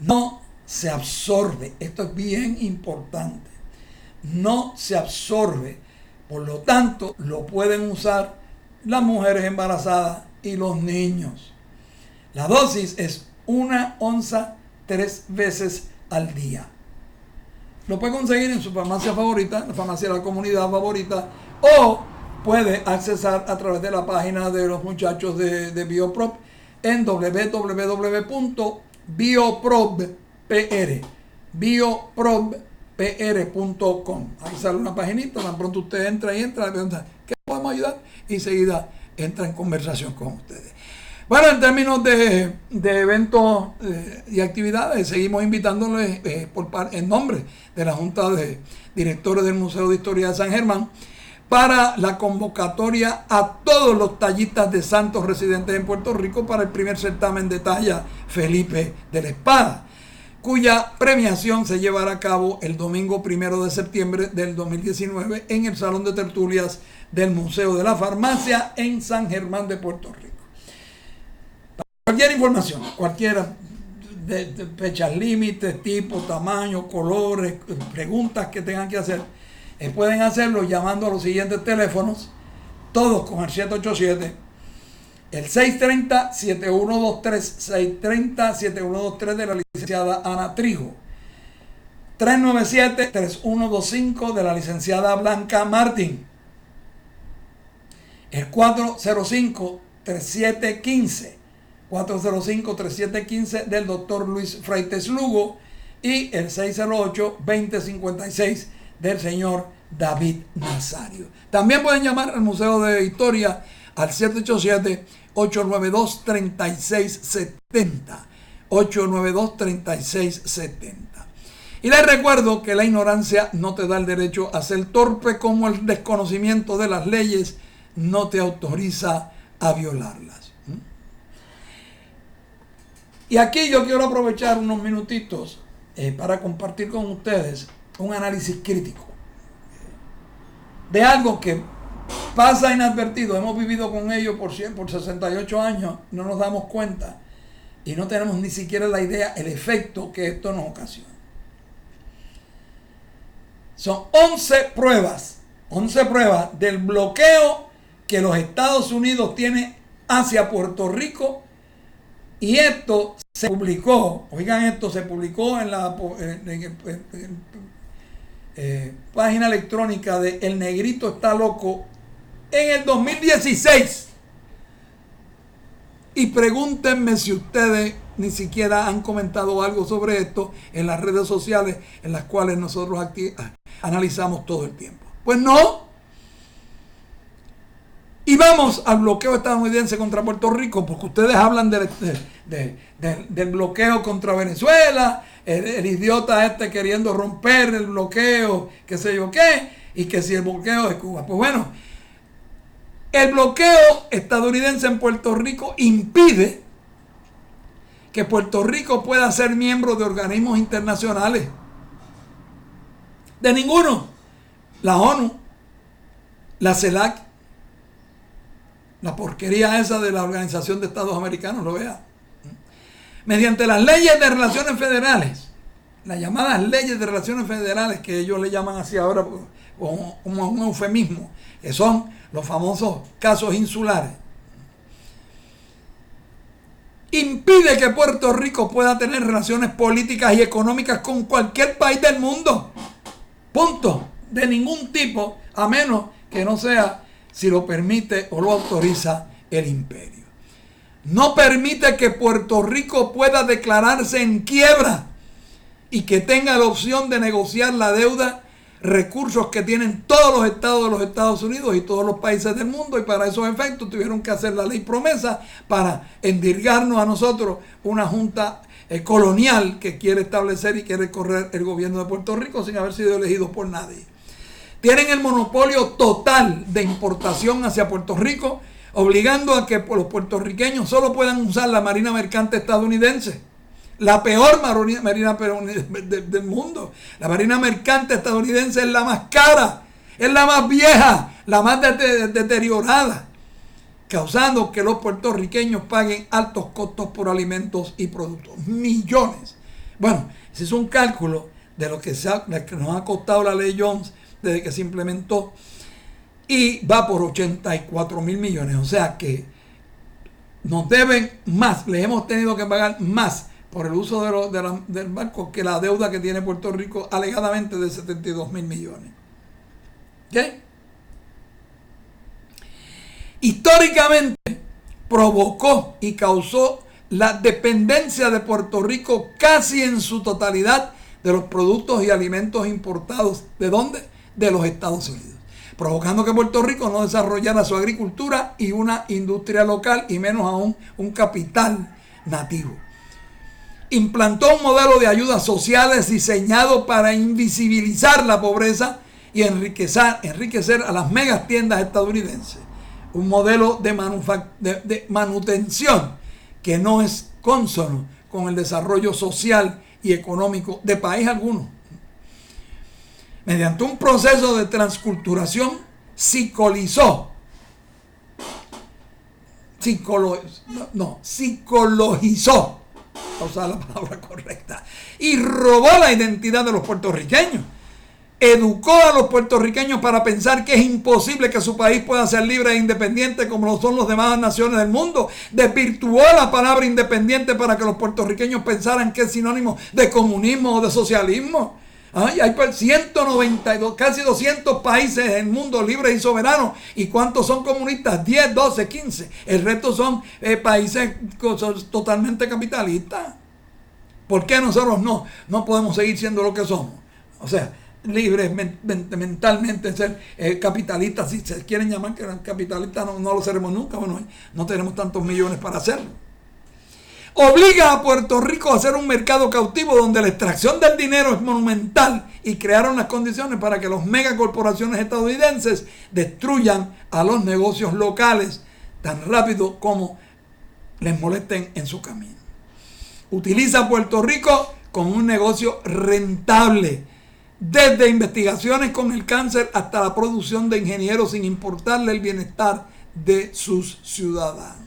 No se absorbe, esto es bien importante. No se absorbe, por lo tanto lo pueden usar las mujeres embarazadas y los niños. La dosis es 1 onza 3 veces al día. Lo puede conseguir en su farmacia favorita, la farmacia de la comunidad favorita, o puede accesar a través de la página de los muchachos de Bioprop en biopropr.com. Ahí sale una paginita, tan pronto usted entra y entra, le pregunta, ¿qué podemos ayudar? Y enseguida entra en conversación con ustedes. Bueno, en términos de eventos y actividades, seguimos invitándoles en nombre de la Junta de Directores del Museo de Historia de San Germán para la convocatoria a todos los tallistas de santos residentes en Puerto Rico para el primer certamen de talla Felipe de la Espada, cuya premiación se llevará a cabo el domingo 1 de septiembre del 2019 en el Salón de Tertulias del Museo de la Farmacia en San Germán de Puerto Rico. Cualquier información, cualquiera de fechas límites, tipo, tamaño, colores, preguntas que tengan que hacer, pueden hacerlo llamando a los siguientes teléfonos, todos con el 787, el 630-7123, 630-7123 de la licenciada Ana Trigo, 397-3125 de la licenciada Blanca Martín, el 405-3715, 405-3715 del doctor Luis Freites Lugo y el 608-2056 del señor David Nazario. También pueden llamar al Museo de Historia al 787-892-3670, 892-3670. Y les recuerdo que la ignorancia no te da el derecho a ser torpe, como el desconocimiento de las leyes no te autoriza a violarlas. Y aquí yo quiero aprovechar unos minutitos para compartir con ustedes un análisis crítico de algo que pasa inadvertido. Hemos vivido con ello por 68 años, no nos damos cuenta y no tenemos ni siquiera la idea, el efecto que esto nos ocasiona. Son 11 pruebas del bloqueo que los Estados Unidos tienen hacia Puerto Rico. Y esto se publicó, oigan esto, se publicó en la página electrónica de El Negrito Está Loco en el 2016. Y pregúntenme si ustedes ni siquiera han comentado algo sobre esto en las redes sociales en las cuales nosotros analizamos todo el tiempo. Pues no. Y vamos al bloqueo estadounidense contra Puerto Rico, porque ustedes hablan del bloqueo contra Venezuela, el idiota este queriendo romper el bloqueo, qué sé yo qué, y que si el bloqueo de Cuba. Pues bueno, el bloqueo estadounidense en Puerto Rico impide que Puerto Rico pueda ser miembro de organismos internacionales. De ninguno. La ONU, la CELAC, la porquería esa de la Organización de Estados Americanos, lo vea. Mediante las leyes de relaciones federales, las llamadas leyes de relaciones federales, que ellos le llaman así ahora como un eufemismo, que son los famosos casos insulares, impide que Puerto Rico pueda tener relaciones políticas y económicas con cualquier país del mundo. Punto. De ningún tipo, a menos que no sea si lo permite o lo autoriza el imperio. No permite que Puerto Rico pueda declararse en quiebra y que tenga la opción de negociar la deuda, recursos que tienen todos los estados de los Estados Unidos y todos los países del mundo, y para esos efectos tuvieron que hacer la ley promesa para endirgarnos a nosotros una junta colonial que quiere establecer y quiere correr el gobierno de Puerto Rico sin haber sido elegidos por nadie. Tienen el monopolio total de importación hacia Puerto Rico, obligando a que los puertorriqueños solo puedan usar la marina mercante estadounidense. La peor marina del mundo. La marina mercante estadounidense es la más cara, es la más vieja, la más deteriorada, causando que los puertorriqueños paguen altos costos por alimentos y productos. Millones. Bueno, ese es un cálculo de lo que nos ha costado la ley Jones desde que se implementó, y va por 84 mil millones. O sea que nos deben más, les hemos tenido que pagar más por el uso del barco que la deuda que tiene Puerto Rico alegadamente de 72 mil millones. ¿Qué? Históricamente provocó y causó la dependencia de Puerto Rico casi en su totalidad de los productos y alimentos importados. ¿De dónde? De los Estados Unidos, provocando que Puerto Rico no desarrollara su agricultura y una industria local, y menos aún un capital nativo. Implantó un modelo de ayudas sociales diseñado para invisibilizar la pobreza y enriquecer a las megas tiendas estadounidenses. Un modelo de manutención que no es cónsono con el desarrollo social y económico de país alguno. Mediante un proceso de transculturación, psicologizó para usar la palabra correcta, y robó la identidad de los puertorriqueños. Educó a los puertorriqueños para pensar que es imposible que su país pueda ser libre e independiente como lo son las demás naciones del mundo. Desvirtuó la palabra independiente para que los puertorriqueños pensaran que es sinónimo de comunismo o de socialismo. Hay 192, casi 200 países en el mundo libres y soberanos. ¿Y cuántos son comunistas? 10, 12, 15. El resto son países totalmente capitalistas. ¿Por qué nosotros no podemos seguir siendo lo que somos? O sea, libres mentalmente, ser capitalistas, si se quieren llamar capitalistas, no lo seremos nunca. Bueno, no tenemos tantos millones para hacerlo. Obliga a Puerto Rico a ser un mercado cautivo donde la extracción del dinero es monumental, y crearon las condiciones para que los megacorporaciones estadounidenses destruyan a los negocios locales tan rápido como les molesten en su camino. Utiliza a Puerto Rico como un negocio rentable, desde investigaciones con el cáncer hasta la producción de ingenieros, sin importarle el bienestar de sus ciudadanos.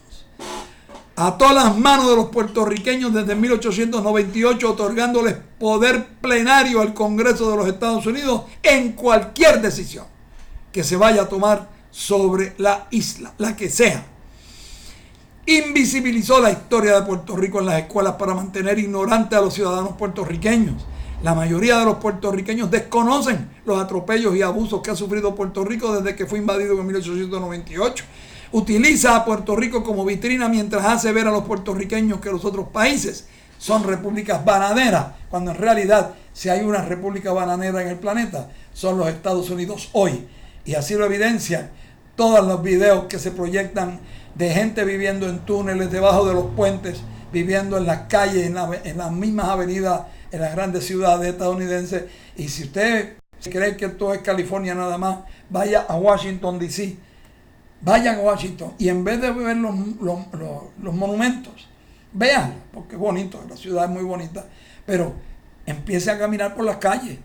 ató las manos de los puertorriqueños desde 1898, otorgándoles poder plenario al Congreso de los Estados Unidos en cualquier decisión que se vaya a tomar sobre la isla, la que sea. Invisibilizó la historia de Puerto Rico en las escuelas para mantener ignorantes a los ciudadanos puertorriqueños. La mayoría de los puertorriqueños desconocen los atropellos y abusos que ha sufrido Puerto Rico desde que fue invadido en 1898. Utiliza a Puerto Rico como vitrina mientras hace ver a los puertorriqueños que los otros países son repúblicas bananeras, cuando en realidad, si hay una república bananera en el planeta, son los Estados Unidos hoy. Y así lo evidencian todos los videos que se proyectan de gente viviendo en túneles, debajo de los puentes, viviendo en las calles, en las mismas avenidas, en las grandes ciudades estadounidenses. Y si usted cree que esto es California nada más, vaya a Washington, D.C., vayan a Washington y en vez de ver los monumentos, vean, porque es bonito, la ciudad es muy bonita, pero empiece a caminar por las calles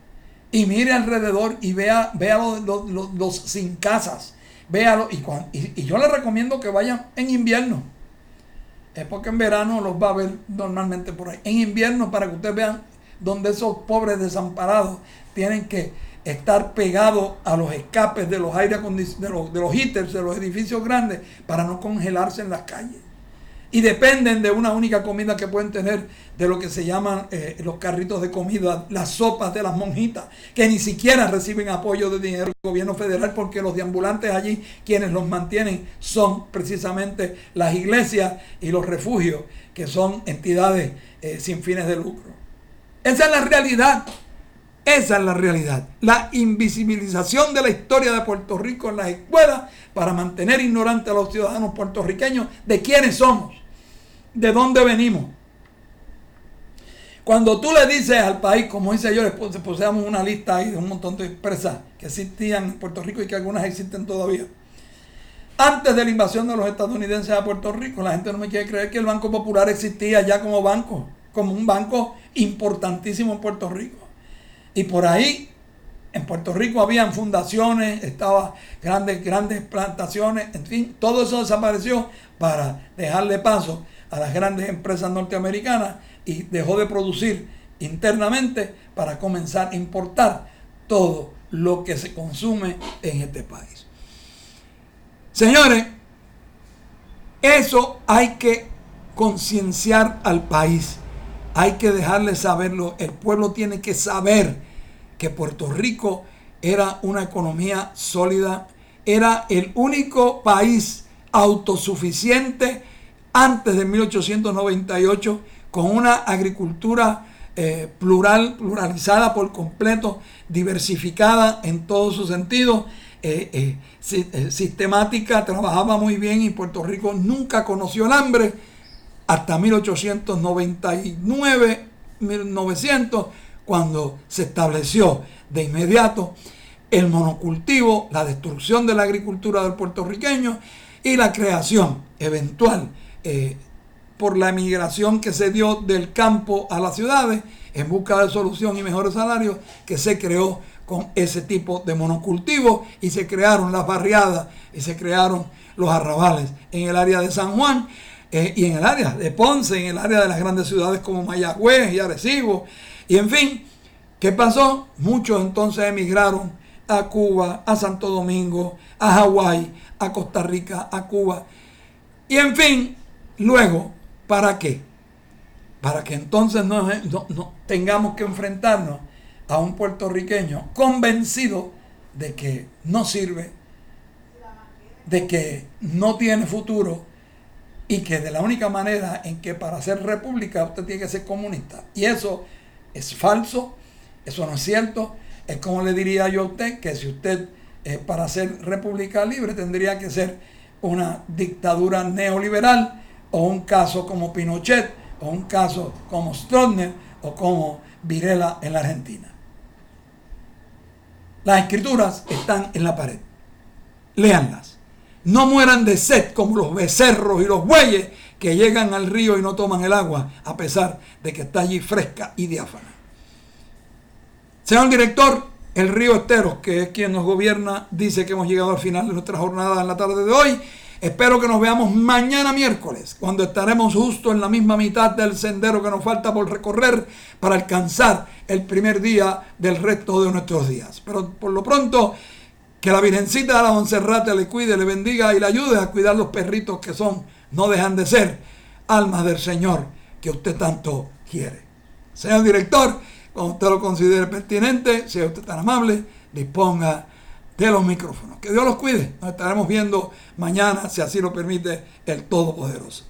y mire alrededor y vea los sin casas, véalo, y yo les recomiendo que vayan en invierno, es porque en verano los va a ver normalmente por ahí, en invierno, para que ustedes vean donde esos pobres desamparados tienen que estar pegados a los escapes de los aire acondicionados, de los heaters de los edificios grandes, para no congelarse en las calles. Y dependen de una única comida que pueden tener, de lo que se llaman los carritos de comida, las sopas de las monjitas, que ni siquiera reciben apoyo de dinero del gobierno federal, porque los deambulantes allí, quienes los mantienen, son precisamente las iglesias y los refugios, que son entidades sin fines de lucro. Esa es la realidad. Esa es la realidad. La invisibilización de la historia de Puerto Rico en las escuelas para mantener ignorantes a los ciudadanos puertorriqueños de quiénes somos, de dónde venimos. Cuando tú le dices al país, como hice yo, después poseamos una lista ahí de un montón de empresas que existían en Puerto Rico y que algunas existen todavía. Antes de la invasión de los estadounidenses a Puerto Rico, la gente no me quiere creer que el Banco Popular existía ya como banco, como un banco importantísimo en Puerto Rico. Y por ahí, en Puerto Rico, habían fundaciones, estaban grandes plantaciones, en fin, todo eso desapareció para dejarle paso a las grandes empresas norteamericanas y dejó de producir internamente para comenzar a importar todo lo que se consume en este país. Señores, eso hay que concienciar al país. Hay que dejarle saberlo. El pueblo tiene que saber que Puerto Rico era una economía sólida, era el único país autosuficiente antes de 1898, con una agricultura pluralizada por completo, diversificada en todos sus sentidos, sistemática, trabajaba muy bien, y Puerto Rico nunca conoció el hambre hasta 1899, 1900, cuando se estableció de inmediato el monocultivo, la destrucción de la agricultura del puertorriqueño y la creación eventual por la emigración que se dio del campo a las ciudades en busca de solución y mejores salarios, que se creó con ese tipo de monocultivo, y se crearon las barriadas y se crearon los arrabales en el área de San Juan, y en el área de Ponce, en el área de las grandes ciudades como Mayagüez y Arecibo. Y en fin, ¿qué pasó? Muchos entonces emigraron a Cuba, a Santo Domingo, a Hawái, a Costa Rica, a Cuba. Y en fin, luego, ¿para qué? Para que entonces no tengamos que enfrentarnos a un puertorriqueño convencido de que no sirve, de que no tiene futuro, y que de la única manera en que para ser república usted tiene que ser comunista. Y eso es falso, eso no es cierto. Es como le diría yo a usted que si usted para ser república libre tendría que ser una dictadura neoliberal, o un caso como Pinochet, o un caso como Stroessner, o como Videla en la Argentina. Las escrituras están en la pared. Léanlas. No mueran de sed como los becerros y los bueyes que llegan al río y no toman el agua, a pesar de que está allí fresca y diáfana. Señor director, el río Esteros, que es quien nos gobierna, dice que hemos llegado al final de nuestra jornada en la tarde de hoy. Espero que nos veamos mañana miércoles, cuando estaremos justo en la misma mitad del sendero que nos falta por recorrer para alcanzar el primer día del resto de nuestros días. Pero por lo pronto, que la Virgencita de la Monserrate le cuide, le bendiga y le ayude a cuidar los perritos que son, no dejan de ser, almas del Señor que usted tanto quiere. Señor director, cuando usted lo considere pertinente, sea usted tan amable, disponga de los micrófonos. Que Dios los cuide. Nos estaremos viendo mañana, si así lo permite el Todopoderoso.